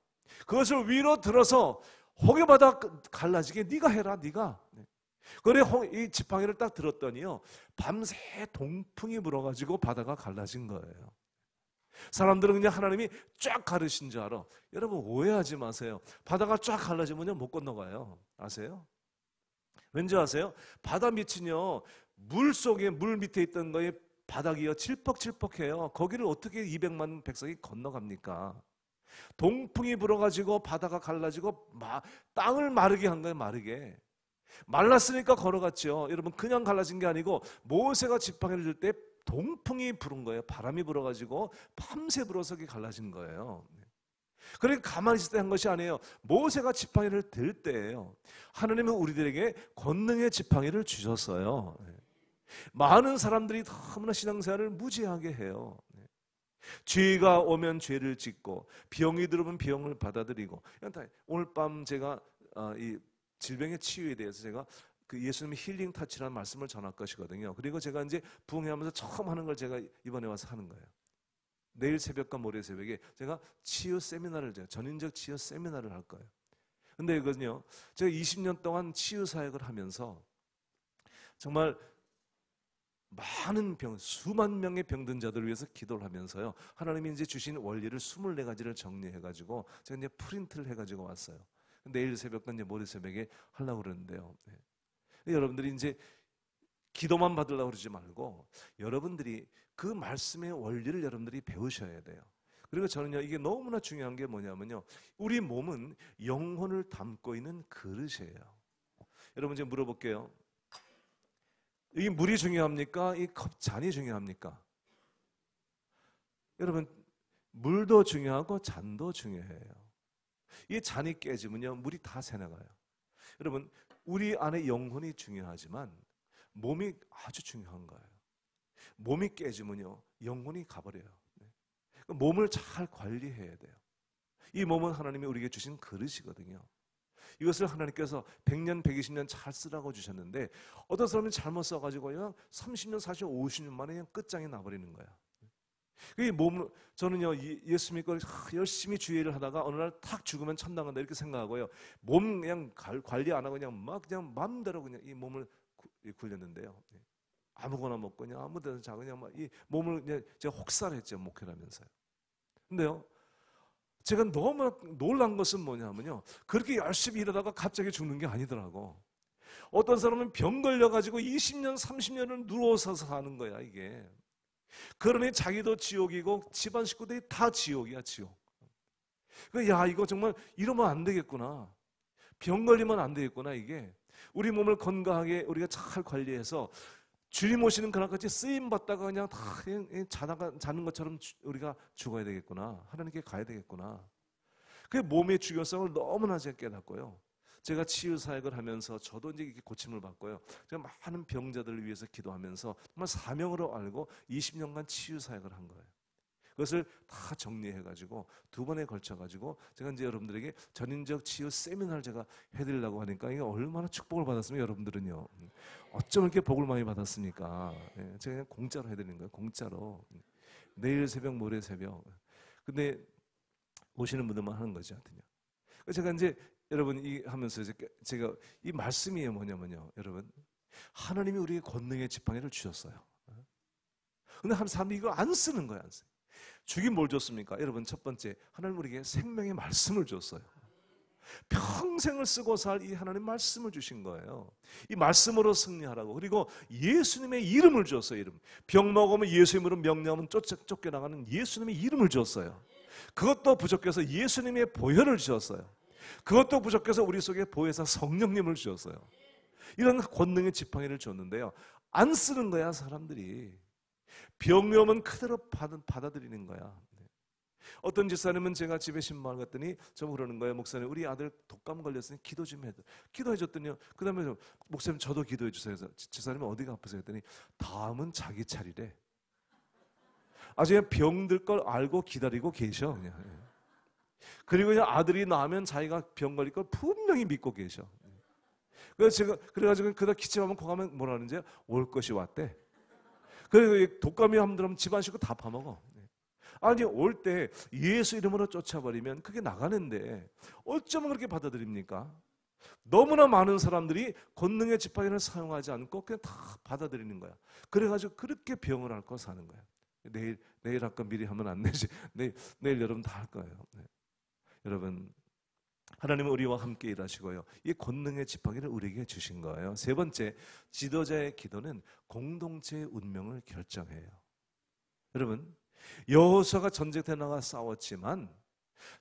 Speaker 1: 그것을 위로 들어서 홍해바다 갈라지게 네가 해라, 네가. 그래, 이 지팡이를 딱 들었더니요, 밤새 동풍이 불어가지고 바다가 갈라진 거예요. 사람들은 그냥 하나님이 쫙 가르신 줄 알아. 여러분, 오해하지 마세요. 바다가 쫙 갈라지면요, 못 건너가요. 아세요? 왠지 아세요? 바다 밑은요, 물 속에, 물 밑에 있던 거에 바닥이요, 칠퍽칠퍽해요. 거기를 어떻게 200만 백성이 건너갑니까? 동풍이 불어가지고 바다가 갈라지고 땅을 마르게 한 거예요. 마르게. 말랐으니까 걸어갔죠. 여러분, 그냥 갈라진 게 아니고 모세가 지팡이를 들 때 동풍이 부른 거예요. 바람이 불어가지고 밤새 불어서 갈라진 거예요. 그러니까 가만히 있을 때 한 것이 아니에요. 모세가 지팡이를 들 때예요. 하나님은 우리들에게 권능의 지팡이를 주셨어요. 많은 사람들이 너무나 신앙생활을 무지하게 해요. 죄가 오면 죄를 짓고 병이 들어오면 병을 받아들이고. 오늘 밤 제가 이 질병의 치유에 대해서 제가 그 예수님의 힐링 타치라는 말씀을 전할 것이거든요. 그리고 제가 이제 부흥회하면서 처음 하는 걸 제가 이번에 와서 하는 거예요. 내일 새벽과 모레 새벽에 제가 치유 세미나를, 전인적 치유 세미나를 할 거예요. 근데 이거는요, 제가 20년 동안 치유 사역을 하면서 정말 많은 수만 명의 병든 자들을 위해서 기도를 하면서요, 하나님이 이제 주신 원리를 24가지를 정리해가지고 제가 이제 프린트를 해가지고 왔어요. 내일 새벽과 이제 모레 새벽에 하려고 그러는데요. 여러분들이 이제 기도만 받으려고 그러지 말고 여러분들이 그 말씀의 원리를 여러분들이 배우셔야 돼요. 그리고 저는요, 이게 너무나 중요한 게 뭐냐면요, 우리 몸은 영혼을 담고 있는 그릇이에요. 여러분, 이제 물어볼게요. 이 물이 중요합니까? 이 컵 잔이 중요합니까? 여러분, 물도 중요하고 잔도 중요해요. 이 잔이 깨지면요, 물이 다 새나가요. 여러분, 우리 안에 영혼이 중요하지만 몸이 아주 중요한 거예요. 몸이 깨지면요, 영혼이 가버려요. 몸을 잘 관리해야 돼요. 이 몸은 하나님이 우리에게 주신 그릇이거든요. 이것을 하나님께서 100년, 120년 잘 쓰라고 주셨는데 어떤 사람은 잘못 써가지고요, 30년, 40년, 50년 만에 그냥 끝장이 나버리는 거야. 이 몸, 저는요, 예수 믿고 열심히 주의를 하다가 어느 날 탁 죽으면 천당 간다 이렇게 생각하고요, 몸 그냥 관리 안 하고 그냥 마음대로 그냥 이 몸을 굴렸는데요. 아무거나 먹고 그냥 아무 데나 자고 그냥 막 이 몸을 그냥 제가 혹사했죠, 목회를 하면서요. 근데요, 제가 너무 놀란 것은 뭐냐면요, 그렇게 열심히 일하다가 갑자기 죽는 게 아니더라고. 어떤 사람은 병 걸려가지고 20년, 30년을 누워서 사는 거야, 이게. 그러니 자기도 지옥이고 집안 식구들이 다 지옥이야, 지옥. 야, 이거 정말 이러면 안 되겠구나. 병 걸리면 안 되겠구나, 이게. 우리 몸을 건강하게 우리가 잘 관리해서 주님 오시는 그날까지 쓰임 받다가 그냥 다 자는 것처럼 우리가 죽어야 되겠구나. 하나님께 가야 되겠구나. 그 몸의 중요성을 너무나 제가 깨닫고요. 제가 치유 사역을 하면서 저도 이제 이렇게 고침을 받고요. 제가 많은 병자들을 위해서 기도하면서 정말 사명으로 알고 20년간 치유 사역을 한 거예요. 그것을 다 정리해가지고 2번에 걸쳐가지고 제가 이제 여러분들에게 전인적 치유 세미나를 제가 해드리려고 하니까 이게 얼마나 축복을 받았으면 여러분들은요, 어쩜 이렇게 복을 많이 받았습니까? 제가 그냥 공짜로 해드리는 거예요. 공짜로. 내일 새벽, 모레 새벽. 근데 오시는 분들만 하는 거죠, 하여튼요. 제가 이제 여러분 이 하면서 제가 이 말씀이 뭐냐면요, 여러분, 하나님이 우리에게 권능의 지팡이를 주셨어요. 근데 한 사람이 이걸 안 쓰는 거예요, 안 써요. 주긴 뭘 줬습니까? 여러분, 첫 번째, 하나님 우리에게 생명의 말씀을 줬어요. 평생을 쓰고 살 이 하나님 말씀을 주신 거예요. 이 말씀으로 승리하라고. 그리고 예수님의 이름을 줬어요. 이름. 병 먹으면 예수 이름으로 명령하면 쫓겨나가는 예수님의 이름을 줬어요. 그것도 부족해서 예수님의 보혈을 주셨어요. 그것도 부족해서 우리 속에 보혜사 성령님을 주셨어요. 이런 권능의 지팡이를 줬는데요, 안 쓰는 거야, 사람들이. 병이 오면 그대로 받아들이는 거야. 어떤 집사님은 제가 집에 신방을 갔더니 저보고 그러는 거예요. 목사님, 우리 아들 독감 걸렸으니 기도 좀 해줘. 기도해 줬더니요, 그 다음에 목사님 저도 기도해 주세요. 그래서 집사님은 어디가 아프세요? 했더니 다음은 자기 차례래. 아주 그냥 병들 걸 알고 기다리고 계셔. 그냥. 그리고 그냥 아들이 낳으면 자기가 병 걸릴 걸 분명히 믿고 계셔. 그래가지고 그다 기침하면 거 가면 뭐라 하는지 올 것이 왔대. 그리고 독감이 한번 들으면 집안 식구 다 파먹어. 아니 올 때 예수 이름으로 쫓아버리면 그게 나가는데 어쩌면 그렇게 받아들입니까? 너무나 많은 사람들이 권능의 지팡이를 사용하지 않고 그냥 다 받아들이는 거야. 그래가지고 그렇게 병을 앓고 사는 거야. 내일 할까 미리 하면 안 되지. 내일 여러분 다 할 거예요. 네. 여러분 하나님은 우리와 함께 일하시고요. 이 권능의 지팡이를 우리에게 주신 거예요. 세 번째, 지도자의 기도는 공동체의 운명을 결정해요. 여러분 여호수아가 전쟁터에 나가 싸웠지만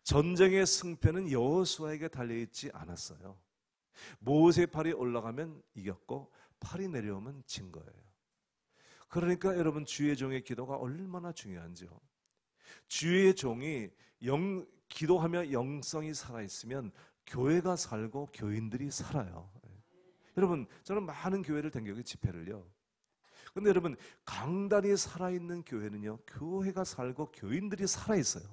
Speaker 1: 전쟁의 승패는 여호수아에게 달려있지 않았어요. 모세 팔이 올라가면 이겼고 팔이 내려오면 진 거예요. 그러니까 여러분 주의 종의 기도가 얼마나 중요한지요. 주의 종이 기도하며 영성이 살아있으면 교회가 살고 교인들이 살아요. 여러분 저는 많은 교회를 댕겨요. 집회를요. 근데 여러분 강단이 살아있는 교회는요, 교회가 살고 교인들이 살아있어요.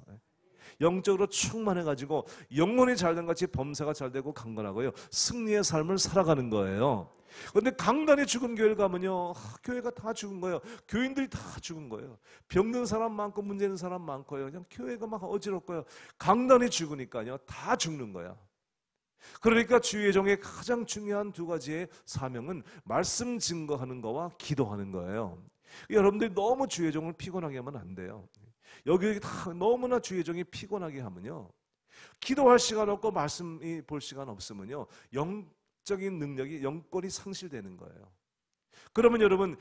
Speaker 1: 영적으로 충만해가지고 영혼이 잘된 같이 범사가 잘되고 강건하고요, 승리의 삶을 살아가는 거예요. 그런데 강단이 죽은 교회를 가면요, 교회가 다 죽은 거예요. 교인들이 다 죽은 거예요. 병든 사람 많고 문제 있는 사람 많고요. 그냥 교회가 막 어지럽고요. 강단이 죽으니까요, 다 죽는 거야. 그러니까 주의 종의 가장 중요한 두 가지의 사명은 말씀 증거하는 거와 기도하는 거예요. 여러분들이 너무 주의 종을 피곤하게 하면 안 돼요. 여기 다 너무나 주의 종이 피곤하게 하면요, 기도할 시간 없고 말씀이 볼 시간 없으면요, 영적인 능력이 영권이 상실되는 거예요. 그러면 여러분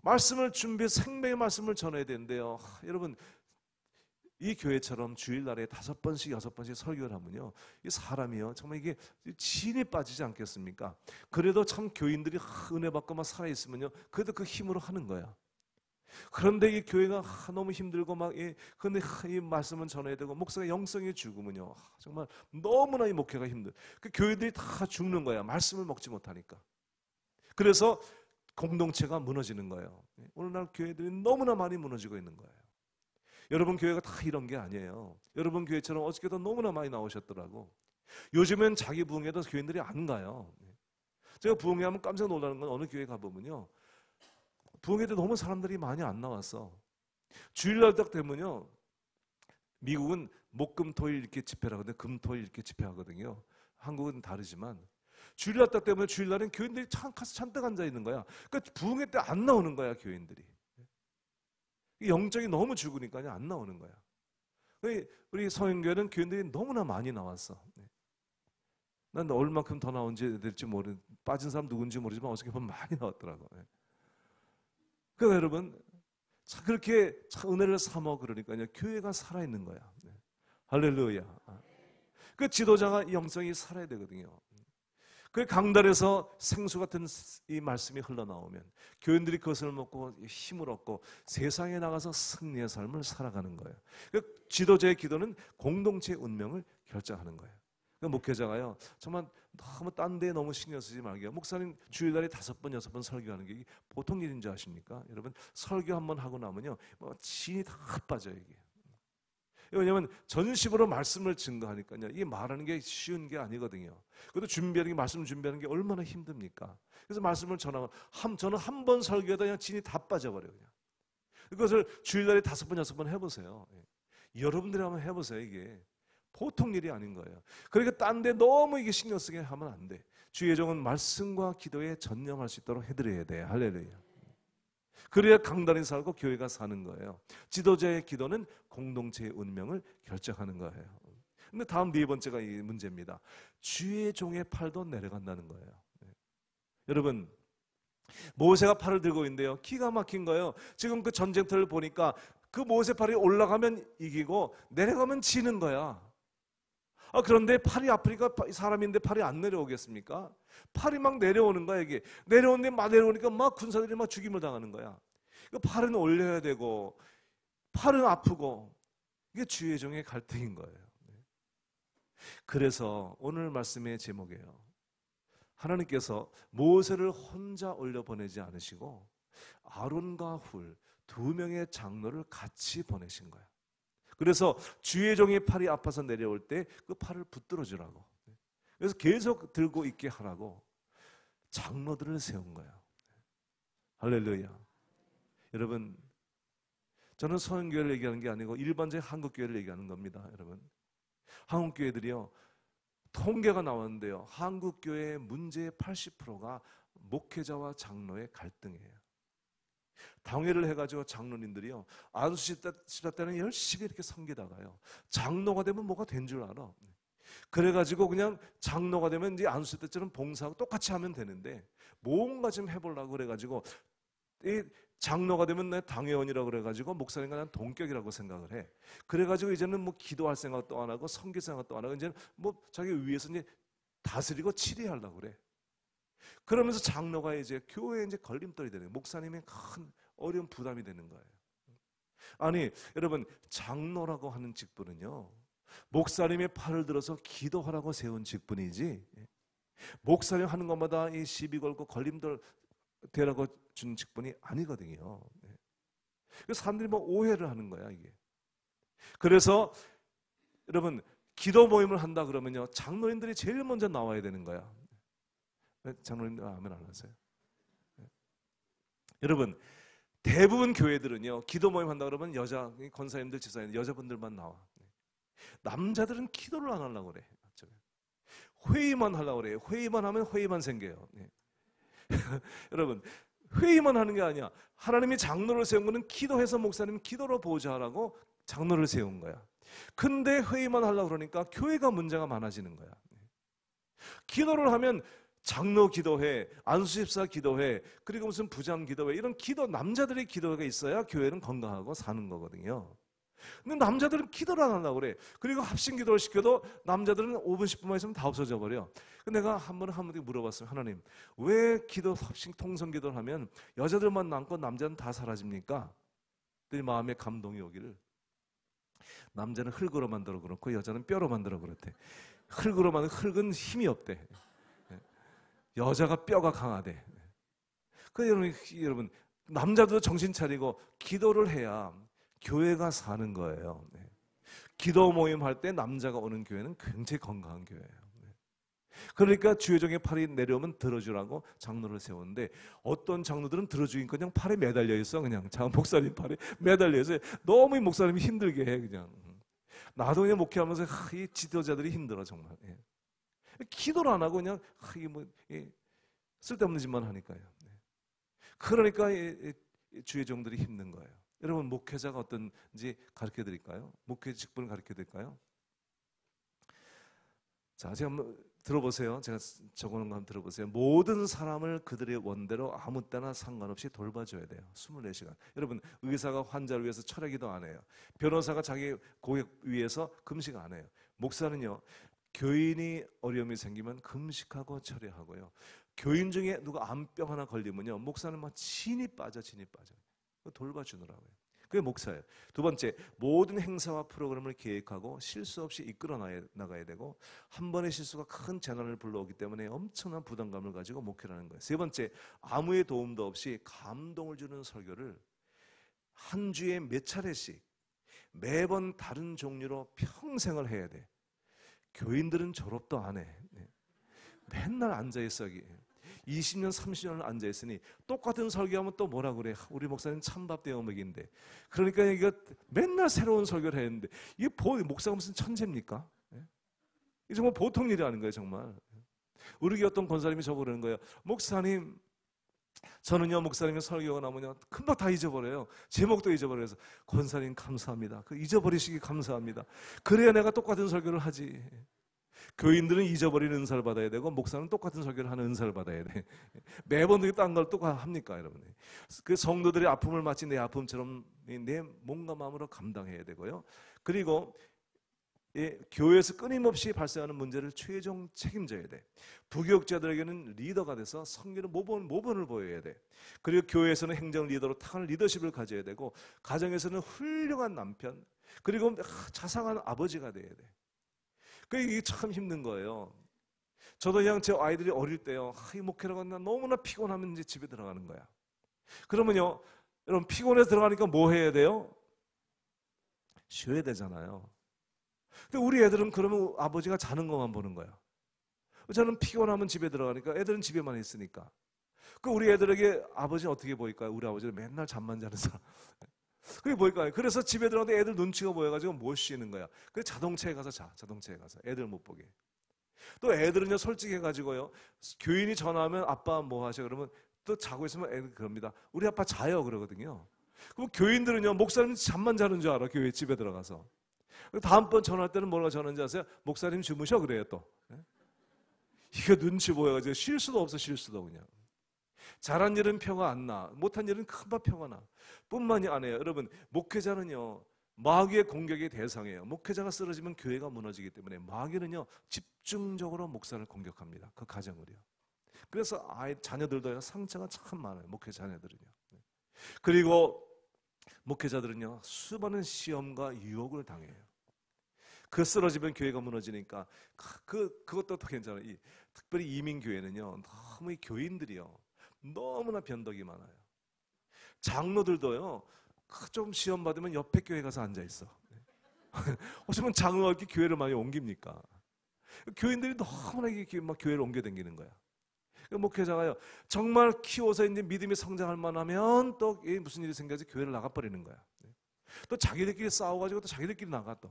Speaker 1: 말씀을 생명의 말씀을 전해야 되는데요, 여러분 이 교회처럼 주일날에 5번씩 6번씩 설교를 하면요, 이 사람이요 정말 이게 진이 빠지지 않겠습니까? 그래도 참 교인들이 은혜 받고 막 살아있으면요, 그래도 그 힘으로 하는 거야. 그런데 이 교회가 너무 힘들고 근데 이 말씀은 전해야 되고 목사가 영성이 죽으면요, 정말 너무나 이 목회가 힘들. 그 교회들이 다 죽는 거야. 말씀을 먹지 못하니까. 그래서 공동체가 무너지는 거예요. 오늘날 교회들이 너무나 많이 무너지고 있는 거예요. 여러분 교회가 다 이런 게 아니에요. 여러분 교회처럼 어저께도 너무나 많이 나오셨더라고. 요즘엔 자기 부흥회도 교인들이 안 가요. 제가 부흥회 하면 깜짝 놀라는 건 어느 교회 가보면요, 부흥회 때 너무 사람들이 많이 안 나왔어. 주일날 딱 되면요, 미국은 목금토일 이렇게 집회를 하거든요. 금토일 이렇게 집회하거든요. 한국은 다르지만 주일날 딱 되면 주일날은 교인들이 잔뜩 앉아 있는 거야. 그러니까 부흥회 때 안 나오는 거야, 교인들이. 영적이 너무 죽으니까요, 안 나오는 거야. 우리 서인교회는 교인들이 너무나 많이 나왔어. 난 얼만큼 더 나온지 될지 빠진 사람 누군지 모르지만 어떻게 보면 많이 나왔더라고. 그러니까 여러분 그렇게 은혜를 삼어 그러니까요, 교회가 살아있는 거야. 할렐루야. 그 지도자가 영성이 살아야 되거든요. 그 강단에서 생수 같은 이 말씀이 흘러나오면 교인들이 그것을 먹고 힘을 얻고 세상에 나가서 승리의 삶을 살아가는 거예요. 그 지도자의 기도는 공동체의 운명을 결정하는 거예요. 그 목회자가요, 정말 너무 딴 데에 너무 신경 쓰지 말게요. 목사님 주일날에 5번 6번 설교하는 게 보통 일인 줄 아십니까? 여러분 설교 한번 하고 나면요, 진이 다 빠져요 이게. 왜냐하면 전심으로 말씀을 증거하니까요, 이게 말하는 게 쉬운 게 아니거든요. 그래도 말씀 준비하는 게 얼마나 힘듭니까? 그래서 말씀을 저는 한 번 설교하다 그냥 진이 다 빠져버려요. 그냥. 그것을 주일날에 5번 6번 해보세요. 여러분들이 한번 해보세요. 이게 보통 일이 아닌 거예요. 그러니까 딴 데 너무 이게 신경 쓰게 하면 안 돼. 주의 종은 말씀과 기도에 전념할 수 있도록 해드려야 돼. 할렐루야. 그래야 강단이 살고 교회가 사는 거예요. 지도자의 기도는 공동체의 운명을 결정하는 거예요. 근데 다음 네 번째가 이 문제입니다. 주의 종의 팔도 내려간다는 거예요. 여러분 모세가 팔을 들고 있는데요, 기가 막힌 거예요. 지금 그 전쟁터를 보니까 그 모세 팔이 올라가면 이기고 내려가면 지는 거야. 그런데 팔이 아프니까 사람인데 팔이 안 내려오겠습니까? 팔이 막 내려오는 거야. 이게 내려오는데 막 내려오니까 막 군사들이 막 죽임을 당하는 거야. 팔은 올려야 되고 팔은 아프고, 이게 주의 종의 갈등인 거예요. 그래서 오늘 말씀의 제목이에요. 하나님께서 모세를 혼자 올려 보내지 않으시고 아론과 훌 2명의 장로를 같이 보내신 거예요. 그래서 주의 종의 팔이 아파서 내려올 때 그 팔을 붙들어 주라고. 그래서 계속 들고 있게 하라고 장로들을 세운 거예요. 할렐루야. 여러분, 저는 서원교회를 얘기하는 게 아니고 일반적인 한국교회를 얘기하는 겁니다. 여러분, 한국교회들이요, 통계가 나왔는데요, 한국교회의 문제의 80%가 목회자와 장로의 갈등이에요. 당회를 해가지고 장로님들이요, 안수집사 때는 열심히 이렇게 섬기다가요, 장로가 되면 뭐가 된 줄 알아. 그래가지고 그냥 장로가 되면 이제 안수집사 때처럼 봉사하고 똑같이 하면 되는데, 뭔가 좀 해보려고 그래가지고 이 장로가 되면 내 당회원이라고 그래가지고 목사님과 난 동격이라고 생각을 해. 그래가지고 이제는 뭐 기도할 생각도 안 하고 섬길 생각도 안 하고 이제는 뭐 자기 위에서 이제 다스리고 치리하려고 그래. 그러면서 장로가 이제 교회에 이제 걸림돌이 되는 거예요. 목사님의 큰 어려운 부담이 되는 거예요. 아니 여러분, 장로라고 하는 직분은요, 목사님의 팔을 들어서 기도하라고 세운 직분이지, 목사님 하는 것마다 이 시비 걸고 걸림돌 되라고 준 직분이 아니거든요. 그래서 사람들이 뭐 오해를 하는 거야 이게. 그래서 여러분, 기도 모임을 한다 그러면요, 장로님들이 제일 먼저 나와야 되는 거야. 장로님들 아멘 안 하세요? 여러분, 대부분 교회들은요, 기도 모임 한다 그러면 여자 권사님들, 집사님들, 여자분들만 나와. 남자들은 기도를 안 하려고 그래. 회의만 하려고 그래요. 회의만 하면 회의만 생겨요. 여러분, 회의만 하는 게 아니야. 하나님이 장로를 세운 거는 기도해서 목사님 기도로 보좌하라고 장로를 세운 거야. 근데 회의만 하려고 그러니까 교회가 문제가 많아지는 거야. 기도를 하면 장로 기도회, 안수집사 기도회, 그리고 무슨 부장 기도회, 이런 기도, 남자들의 기도회가 있어야 교회는 건강하고 사는 거거든요. 근데 남자들은 기도를 안 하려고 그래. 그리고 합심 기도를 시켜도 남자들은 5분 10분만 있으면 다 없어져 버려. 내가 한 번에 물어봤어요. 하나님, 왜 기도 합심 통성 기도를 하면 여자들만 남고 남자는 다 사라집니까? 그랬더니 마음에 감동이 오기를, 남자는 흙으로 만들어 그렇고 여자는 뼈로 만들어 그렇대. 흙으로 만든 흙은 힘이 없대. 여자가 뼈가 강하대. 여러분, 남자도 정신 차리고 기도를 해야 교회가 사는 거예요. 기도 모임 할 때 남자가 오는 교회는 굉장히 건강한 교회예요. 그러니까 주의 종의 팔이 내려오면 들어주라고 장로를 세우는데, 어떤 장로들은 들어주긴 그냥 팔에 매달려 있어. 그냥 목사님 팔에 매달려 있어요. 너무 이 목사님이 힘들게 해. 그냥 나도 그냥 목회하면서 이 지도자들이 힘들어 정말. 기도를 안 하고 그냥 쓸데없는 짓만 하니까요. 그러니까 주의 종들이 힘든 거예요. 여러분, 목회자가 어떤지 가르쳐 드릴까요? 목회 직분을 가르쳐 드릴까요? 자, 제가 한번 들어보세요. 제가 적어놓은 거 한번 들어보세요. 모든 사람을 그들의 원대로 아무 때나 상관없이 돌봐줘야 돼요. 24시간. 여러분, 의사가 환자를 위해서 철회기도 안 해요. 변호사가 자기 고객 위해서 금식 안 해요. 목사는요, 교인이 어려움이 생기면 금식하고 철회하고요. 교인 중에 누가 암병 하나 걸리면요, 목사는 막 진이 빠져. 돌봐주느라고요. 그게 목사예요. 두 번째, 모든 행사와 프로그램을 계획하고 실수 없이 이끌어 나가야 되고, 한 번의 실수가 큰 재난을 불러오기 때문에 엄청난 부담감을 가지고 목회를 하는 거예요. 세 번째, 아무의 도움도 없이 감동을 주는 설교를 한 주에 몇 차례씩 매번 다른 종류로 평생을 해야 돼. 교인들은 졸업도 안 해. 맨날 앉아있어. 20년, 30년을 앉아있으니 똑같은 설교하면 또 뭐라 그래? 우리 목사님 찬밥 대어 먹인데. 그러니까 이거 맨날 새로운 설교를 했는데, 이게 목사가 무슨 천재입니까? 이게 정말 보통 일이 아닌 거예요, 정말. 우리 교회 어떤 권사님이 저보고 그러는 거예요. 목사님, 저는요, 목사님의 설교가 나오면요, 금방 다 잊어버려요. 제목도 잊어버려서. 권사님 감사합니다. 그 잊어버리시기 감사합니다. 그래야 내가 똑같은 설교를 하지. 교인들은 잊어버리는 은사를 받아야 되고, 목사는 똑같은 설교를 하는 은사를 받아야 돼. 매번 딴 걸 또 합니까, 여러분? 그 성도들의 아픔을 마치 내 아픔처럼 내 몸과 마음으로 감당해야 되고요. 그리고 교회에서 끊임없이 발생하는 문제를 최종 책임져야 돼. 부교육자들에게는 리더가 돼서 성경의 모범을 보여야 돼. 그리고 교회에서는 행정 리더로 탁월한 리더십을 가져야 되고, 가정에서는 훌륭한 남편, 그리고 자상한 아버지가 돼야 돼. 이게 참 힘든 거예요. 저도 그냥 제 아이들이 어릴 때요, 이 목회라고 나 너무나 피곤하면 이제 집에 들어가는 거야. 그러면요, 여러분 피곤해서 들어가니까 뭐 해야 돼요? 쉬어야 되잖아요. 근데 우리 애들은 그러면 아버지가 자는 것만 보는 거야. 저는 피곤하면 집에 들어가니까 애들은 집에만 있으니까. 그 우리 애들에게 아버지는 어떻게 보일까요? 우리 아버지는 맨날 잠만 자는 사람. 그게 뭘까요? 그래서 집에 들어가는데 애들 눈치가 보여가지고 못 쉬는 거야. 그래서 자동차에 가서 자. 자동차에 가서. 애들 못 보게. 또 애들은요 솔직히 해가지고요. 교인이 전화하면 아빠 뭐 하셔? 그러면 또 자고 있으면 애들 그럽니다. 우리 아빠 자요 그러거든요. 그럼 교인들은요 목사님 잠만 자는 줄 알아. 교회 집에 들어가서. 다음번 전화할 때는 뭐라고 전화하는지 아세요? 목사님 주무셔 그래요 또. 이거 눈치 보여가지고 쉴 수도 없어. 쉴 수도 그냥. 잘한 일은 표가 안 나. 못한 일은 금방 표가 나. 뿐만이 아니에요. 여러분 목회자는요 마귀의 공격의 대상이에요. 목회자가 쓰러지면 교회가 무너지기 때문에 마귀는요 집중적으로 목사를 공격합니다. 그 가정을요. 그래서 자녀들도 상처가 참 많아요. 목회 자녀들은요. 그리고 목회자들은요 수많은 시험과 유혹을 당해요. 그 쓰러지면 교회가 무너지니까 그것도 더 괜찮아요. 특별히 이민교회는요 너무 이 교인들이요 너무나 변덕이 많아요. 장로들도요 좀 시험 받으면 옆에 교회 가서 앉아 있어. 어쩌면 장로가 이렇게 교회를 많이 옮깁니까? 교인들이 너무나 막 교회를 옮겨 다니는 거야. 목회자가요 정말 키워서 이제 믿음이 성장할 만하면 또 무슨 일이 생겨서 교회를 나가버리는 거야. 또 자기들끼리 싸워가지고 또 자기들끼리 나가 또.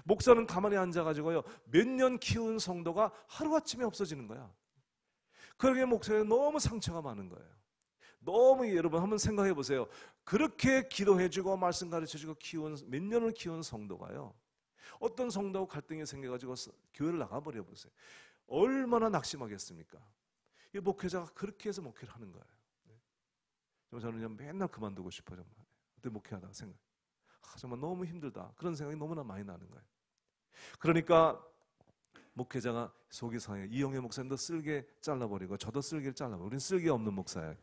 Speaker 1: 목사는 가만히 앉아가지고요 몇 년 키운 성도가 하루아침에 없어지는 거야. 그러기에 목사는 너무 상처가 많은 거예요. 너무 여러분 한번 생각해 보세요. 그렇게 기도해주고 말씀 가르쳐주고 키운 몇 년을 키운 성도가요 어떤 성도하고 갈등이 생겨가지고 교회를 나가버려 보세요. 얼마나 낙심하겠습니까? 이 목회자가 그렇게 해서 목회를 하는 거예요. 저는 맨날 그만두고 싶어 정말. 그때 목회하다가 생각. 정말 너무 힘들다. 그런 생각이 너무나 많이 나는 거예요. 그러니까 목회자가 속이 상해요. 이영애 목사님도 쓸개 잘라버리고 저도 쓸개를 잘라버리고 우리는 쓸개 없는 목사예요.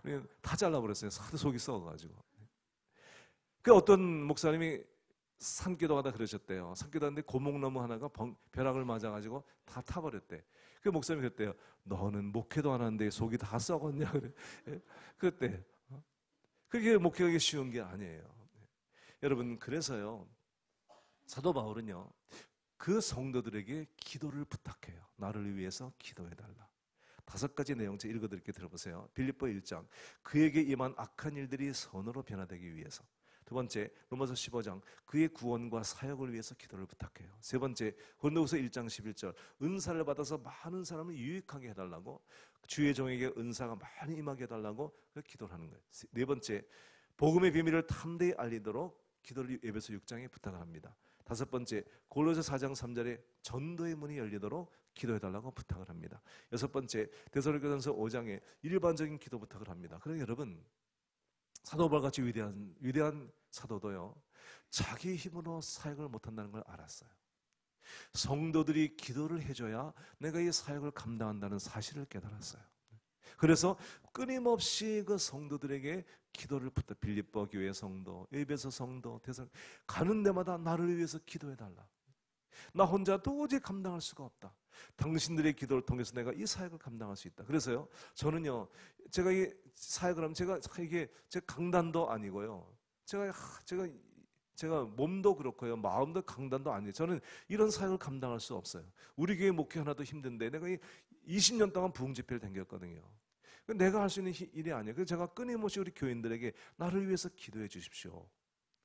Speaker 1: 우리는 다 잘라버렸어요. 하도 속이 썩어가지고. 그 어떤 목사님이 산기도하다 그러셨대요. 산기도하는데 고목나무 하나가 벼락을 맞아가지고 다 타버렸대. 그 목사님이 그랬대요. 너는 목회도 안 하는데 속이 다 썩었냐? 그랬대. 그게 목회하기 쉬운 게 아니에요. 여러분 그래서요 사도 바울은요 그 성도들에게 기도를 부탁해요. 나를 위해서 기도해달라. 5가지 내용 제가 읽어드릴게요. 들어보세요. 빌립보 1장 그에게 임한 악한 일들이 선으로 변화되기 위해서. 두 번째 로마서 15장 그의 구원과 사역을 위해서 기도를 부탁해요. 세 번째 고린도후서 1장 11절 은사를 받아서 많은 사람을 유익하게 해달라고 주의 종에게 은사가 많이 임하게 해달라고 기도를 하는 거예요. 네 번째 복음의 비밀을 탐대히 알리도록 기도를 에베소 6장에 부탁을 합니다. 5번째 골로새 4장 3절에 전도의 문이 열리도록 기도해달라고 부탁을 합니다. 6번째 데살로니가전서 5장에 일반적인 기도 부탁을 합니다. 그러니 여러분 사도 바울같이 위대한 사도도요 자기 힘으로 사역을 못한다는 걸 알았어요. 성도들이 기도를 해줘야 내가 이 사역을 감당한다는 사실을 깨달았어요. 그래서 끊임없이 그 성도들에게 기도를 부탁. 빌립보 교회 성도, 에베소 성도, 가는 데마다 나를 위해서 기도해달라. 나 혼자 도저히 감당할 수가 없다. 당신들의 기도를 통해서 내가 이 사역을 감당할 수 있다. 그래서요 저는요 제가 이 사역을 하면 제가 강단도 아니고요 제가 몸도 그렇고요 마음도 강단도 아니에요. 저는 이런 사역을 감당할 수 없어요. 우리 교회 목회 하나도 힘든데 내가 20년 동안 부흥 집회를 다녔거든요. 내가 할 수 있는 일이 아니에요. 그래서 제가 끊임없이 우리 교인들에게 나를 위해서 기도해 주십시오.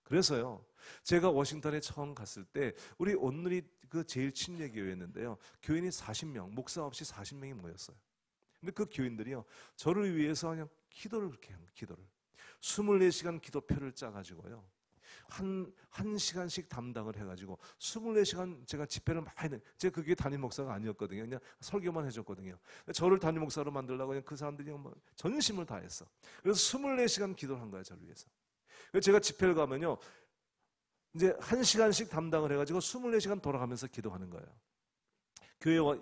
Speaker 1: 그래서요 제가 워싱턴에 처음 갔을 때 우리 온누리 그 제일 친례 교회였는데요 교인이 40명 목사 없이 40명이 모였어요. 근데 그 교인들이요 저를 위해서 그냥 기도를 그렇게 한 기도를 24시간 기도표를 짜가지고요 한 시간씩 담당을 해가지고 24시간 제가 집회를 많이 제가 그게 담임 목사가 아니었거든요. 그냥 설교만 해줬거든요. 저를 담임 목사로 만들려고 그냥 그 사람들이 뭐 전심을 다했어. 그래서 24시간 기도를 한 거예요. 저를 위해서. 그래서 제가 집회를 가면요 이제 1시간씩 담당을 해가지고 24시간 돌아가면서 기도하는 거예요. 교회와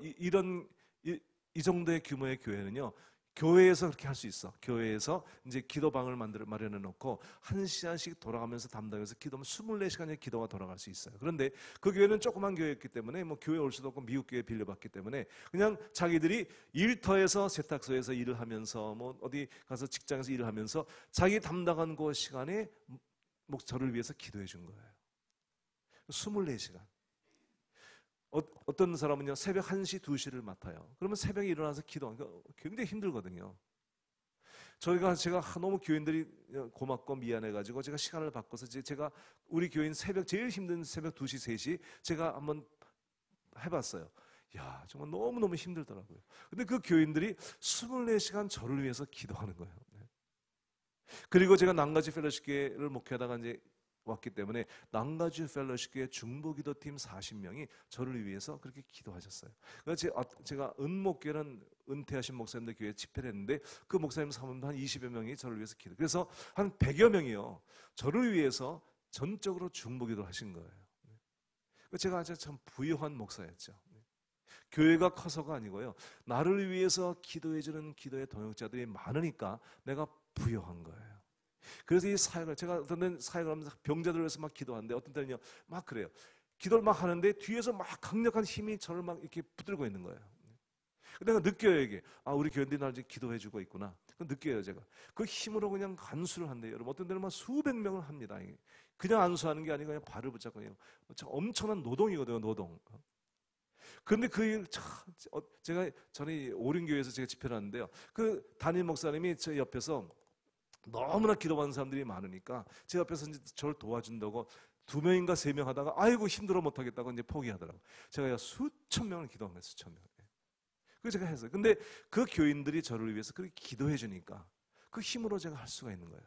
Speaker 1: 이 정도의 규모의 교회는요 교회에서 그렇게 할 수 있어. 교회에서 이제 기도방을 마련해 놓고 1시간씩 돌아가면서 담당해서 기도하면 24시간의 기도가 돌아갈 수 있어요. 그런데 그 교회는 조그만 교회였기 때문에 뭐 교회 올 수도 없고 미국 교회 빌려봤기 때문에 그냥 자기들이 일터에서 세탁소에서 일을 하면서 뭐 어디 가서 직장에서 일을 하면서 자기 담당한 그 시간에 저를 위해서 기도해 준 거예요. 24시간. 어떤 사람은요 새벽 1시, 2시를 맡아요. 그러면 새벽에 일어나서 기도하니까 굉장히 힘들거든요. 제가 너무 교인들이 고맙고 미안해가지고 제가 시간을 바꿔서 제가 우리 교인 제일 힘든 새벽 2시, 3시 제가 한번 해봤어요. 야, 정말 너무너무 힘들더라고요. 근데 그 교인들이 24시간 저를 위해서 기도하는 거예요. 그리고 제가 난가지 펠로십교회를 목회하다가 이제 왔기 때문에 난가주 펠로십교회 중보기도팀 40명이 저를 위해서 그렇게 기도하셨어요. 그래서 제가 은목교회는 은퇴하신 목사님들 교회에 집회를 했는데 그 목사님 사모님도 한 20여 명이 저를 위해서 기도. 그래서 한 100여 명이요 저를 위해서 전적으로 중보기도를 하신 거예요. 제가 아주 참 부유한 목사였죠. 교회가 커서가 아니고요 나를 위해서 기도해주는 기도의 동역자들이 많으니까 내가 부유한 거예요. 그래서 이 사역을 제가 어떤 때는 사역을 하면서 병자들을 위해서 막 기도하는데 어떤 때는요 막 그래요. 기도를 막 하는데 뒤에서 막 강력한 힘이 저를 막 이렇게 붙들고 있는 거예요. 내가 느껴요 이게. 아 우리 교인들이 날 이제 기도해주고 있구나. 느껴요 제가. 그 힘으로 그냥 안수를 한대요. 여러분 어떤 데는 막 수백 명을 합니다. 그냥 안수하는 게 아니고 그냥 발을 붙잡고 그냥 엄청난 노동이거든요. 노동. 그런데 제가 전에 오륜교회에서 제가 집회를 하는데요. 그 담임 목사님이 제 옆에서 너무나 기도하는 사람들이 많으니까 제 옆에서 이제 저를 도와준다고 2명인가 3명 하다가 아이고 힘들어 못하겠다고 이제 포기하더라고요. 제가 수천 명을 기도한 거예요. 수천 명. 그래서 제가 했어요. 근데 그 교인들이 저를 위해서 그렇게 기도해 주니까 그 힘으로 제가 할 수가 있는 거예요.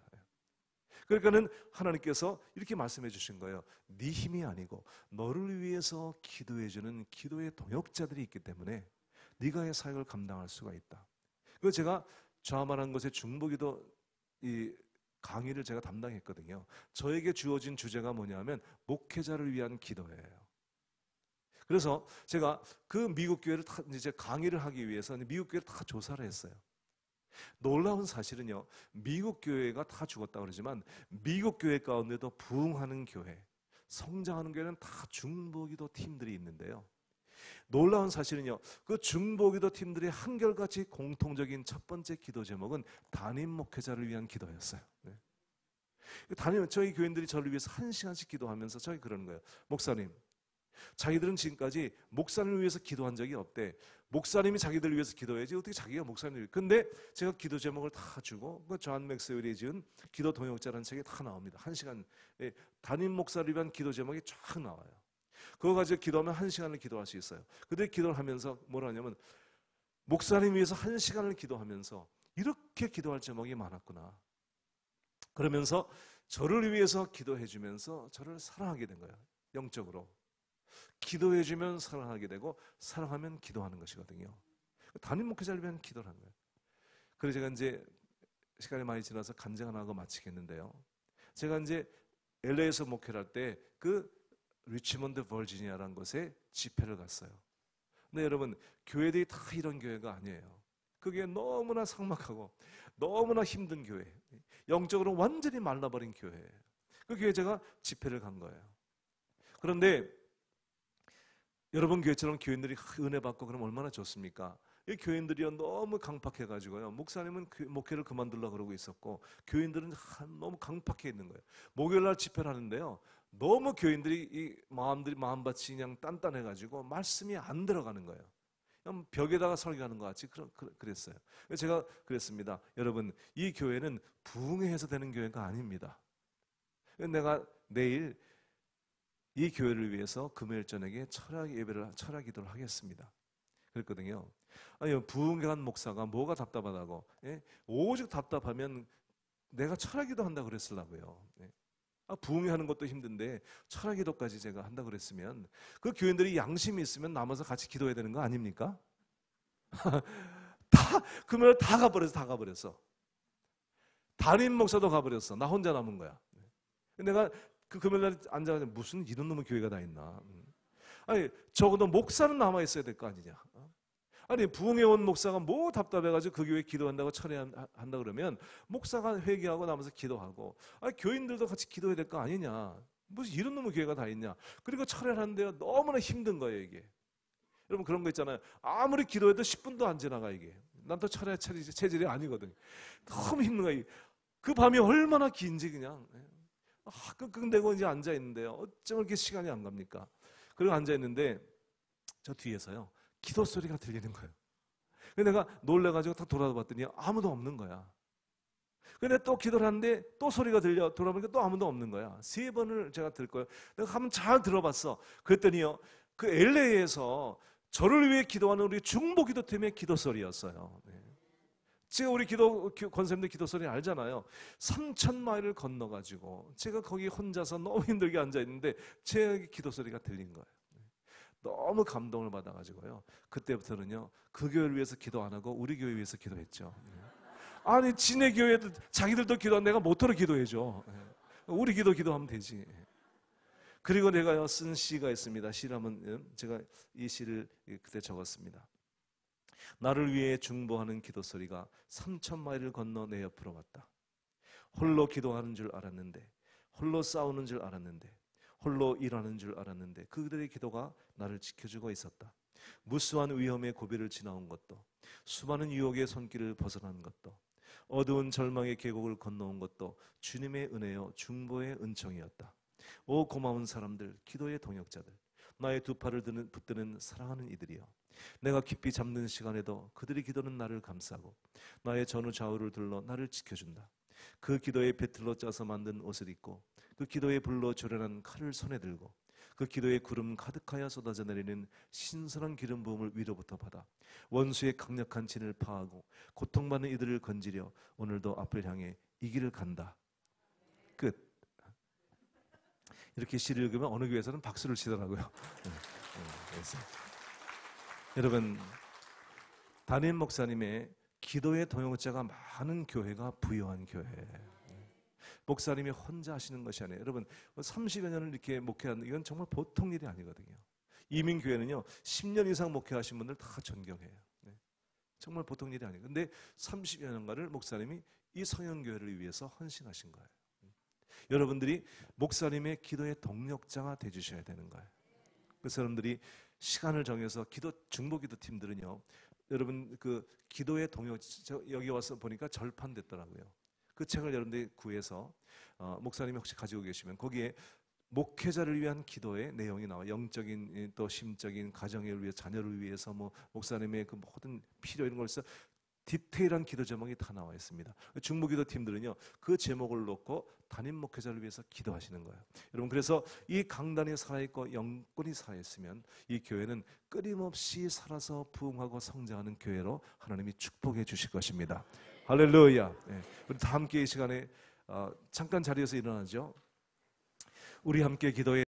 Speaker 1: 그러니까는 하나님께서 이렇게 말씀해 주신 거예요. 네 힘이 아니고 너를 위해서 기도해 주는 기도의 동역자들이 있기 때문에 네가 이 사역을 감당할 수가 있다. 그래서 제가 좌만한 것에 중보기도 이 강의를 제가 담당했거든요. 저에게 주어진 주제가 뭐냐면 목회자를 위한 기도예요. 그래서 제가 그 미국 교회를 이제 강의를 하기 위해서 미국 교회를 다 조사를 했어요. 놀라운 사실은요, 미국 교회가 다 죽었다 그러지만 미국 교회 가운데도 부흥하는 교회, 성장하는 교회는 다 중보기도 팀들이 있는데요. 놀라운 사실은요, 그 중보기도 팀들의 한결같이 공통적인 첫 번째 기도 제목은 담임 목회자를 위한 기도였어요. 네. 저희 교인들이 저를 위해서 1시간씩 기도하면서 저희 그러는 거예요. 목사님, 자기들은 지금까지 목사님을 위해서 기도한 적이 없대. 목사님이 자기들을 위해서 기도해야지 어떻게 자기가 목사님을. 근데 제가 기도 제목을 다 주고 그 존 맥스웰이 지은 기도 동역자라는 책에 다 나옵니다. 1시간 담임 목사를 위한 기도 제목이 쫙 나와요. 그거 가지고 기도하면 1시간을 기도할 수 있어요. 근데 기도를 하면서 뭐라 하냐면 목사님 위해서 1시간을 기도하면서 이렇게 기도할 제목이 많았구나. 그러면서 저를 위해서 기도해 주면서 저를 사랑하게 된 거예요. 영적으로. 기도해 주면 사랑하게 되고 사랑하면 기도하는 것이거든요. 담임 목회자를 위한 기도를 한 거예요. 그래서 제가 이제 시간이 많이 지나서 간증 하나 하고 마치겠는데요. 제가 이제 LA에서 목회를 할 때 그 리치몬드 버지니아라는 곳에 집회를 갔어요. 근데 여러분 교회들이 다 이런 교회가 아니에요. 그게 너무나 삭막하고 너무나 힘든 교회, 영적으로 완전히 말라버린 교회예요. 그 교회에 제가 집회를 간 거예요. 그런데 여러분 교회처럼 교인들이 은혜 받고 그러면 얼마나 좋습니까? 이 교인들이요 너무 강팍해가지고요 목사님은 목회를 그만두려고 그러고 있었고 교인들은 너무 강팍해 있는 거예요. 목요일날 집회를 하는데요 너무 교인들이 이 마음밭이 그냥 단단해가지고 말씀이 안 들어가는 거예요. 그냥 벽에다가 설교하는 것 같이 그랬어요. 제가 그랬습니다. 여러분 이 교회는 부흥해서 되는 교회가 아닙니다. 내가 내일 이 교회를 위해서 금요일 저녁에 철야 기도를 하겠습니다. 그랬거든요. 아니 부흥한 목사가 뭐가 답답하다고? 예? 오직 답답하면 내가 철야 기도 한다 그랬으려고요. 예? 부흥하는 것도 힘든데 철야 기도까지 제가 한다 그랬으면 그 교인들이 양심이 있으면 남아서 같이 기도해야 되는 거 아닙니까? 금요일 다 가버렸어. 담임 목사도 가버렸어. 나 혼자 남은 거야. 내가 그 금요일날 앉아가지고 무슨 이런 놈의 교회가 다 있나. 아니 적어도 목사는 남아있어야 될 거 아니냐. 아니 부흥회 온 목사가 뭐 답답해가지고 그 교회 기도한다고 철회한다 그러면 목사가 회개하고 나면서 기도하고, 교인들도 같이 기도해야 될 거 아니냐. 무슨 이런 놈의 교회가 다 있냐. 그리고 철회하는데요 너무나 힘든 거예요 이게. 여러분 그런 거 있잖아요. 아무리 기도해도 10분도 안 지나가 이게. 난 또 철회 체질이 아니거든요. 너무 힘든 거예요. 그 밤이 얼마나 긴지 그냥 끙끙대고 이제 앉아 있는데요. 어쩜 이렇게 시간이 안 갑니까? 그리고 앉아 있는데 저 뒤에서요 기도 소리가 들리는 거예요. 그래서 내가 놀래가지고 딱 돌아봤더니 아무도 없는 거야. 근데 또 기도를 하는데 또 소리가 들려. 돌아보니까 또 아무도 없는 거야. 3번을 제가 들 거예요. 내가 한번 잘 들어봤어. 그랬더니요 그 LA에서 저를 위해 기도하는 우리 중보기도팀의 기도 소리였어요. 네. 제가 우리 권사님들 기도 소리 알잖아요. 3,000마일을 건너가지고 제가 거기 혼자서 너무 힘들게 앉아있는데 제 기도 소리가 들린 거예요. 너무 감동을 받아가지고요. 그때부터는요 그 교회를 위해서 기도 안 하고 우리 교회 위해서 기도했죠. 아니 지네 교회도 자기들도 기도한 내가 모토로 기도해줘. 우리 기도하면 되지. 그리고 내가 쓴 시가 있습니다. 시라면 제가 이 시를 그때 적었습니다. 나를 위해 중보하는 기도 소리가 3,000마일을 건너 내 옆으로 왔다. 홀로 기도하는 줄 알았는데, 홀로 싸우는 줄 알았는데, 홀로 일하는 줄 알았는데 그들의 기도가 나를 지켜주고 있었다. 무수한 위험의 고비를 지나온 것도, 수많은 유혹의 손길을 벗어난 것도, 어두운 절망의 계곡을 건너온 것도 주님의 은혜요 중보의 은총이었다. 오 고마운 사람들, 기도의 동역자들, 나의 두 팔을 붙드는 사랑하는 이들이여, 내가 깊이 잠든 시간에도 그들의 기도는 나를 감싸고 나의 전후 좌우를 둘러 나를 지켜준다. 그 기도의 배틀로 짜서 만든 옷을 입고, 그 기도의 불로 조련한 칼을 손에 들고, 그 기도의 구름 가득하여 쏟아져 내리는 신선한 기름 부음을 위로부터 받아 원수의 강력한 진을 파하고 고통받는 이들을 건지려 오늘도 앞을 향해 이 길을 간다. 끝. 이렇게 시를 읽으면 어느 교회에서는 박수를 치더라고요. 여러분, 담임 목사님의 기도의 동역자가 많은 교회가 부유한 교회예요. 목사님이 혼자 하시는 것이 아니에요. 여러분 30여 년을 이렇게 목회하는 이건 정말 보통 일이 아니거든요. 이민교회는요 10년 이상 목회하신 분들 다 존경해요. 정말 보통 일이 아니에요. 근데 30여 년간을 목사님이 이 성형교회를 위해서 헌신하신 거예요. 여러분들이 목사님의 기도의 동력자가 되주셔야 되는 거예요. 그 사람들이 시간을 정해서 중보기도 팀들은요 여러분 그 기도의 동력자, 여기 와서 보니까 절판됐더라고요. 그 책을 여러분들이 구해서 목사님이 혹시 가지고 계시면 거기에 목회자를 위한 기도의 내용이 나와요. 영적인 또 심적인 가정을 위해 자녀를 위해서 뭐 목사님의 그 모든 필요 이런 걸 써 디테일한 기도 제목이 다 나와 있습니다. 중보기도 팀들은요 그 제목을 놓고 담임 목회자를 위해서 기도하시는 거예요. 여러분 그래서 이 강단이 살아있고 영권이 살아있으면 이 교회는 끊임없이 살아서 부흥하고 성장하는 교회로 하나님이 축복해 주실 것입니다. 할렐루야. 우리 다 함께 이 시간에 잠깐 자리에서 일어나죠. 우리 함께 기도해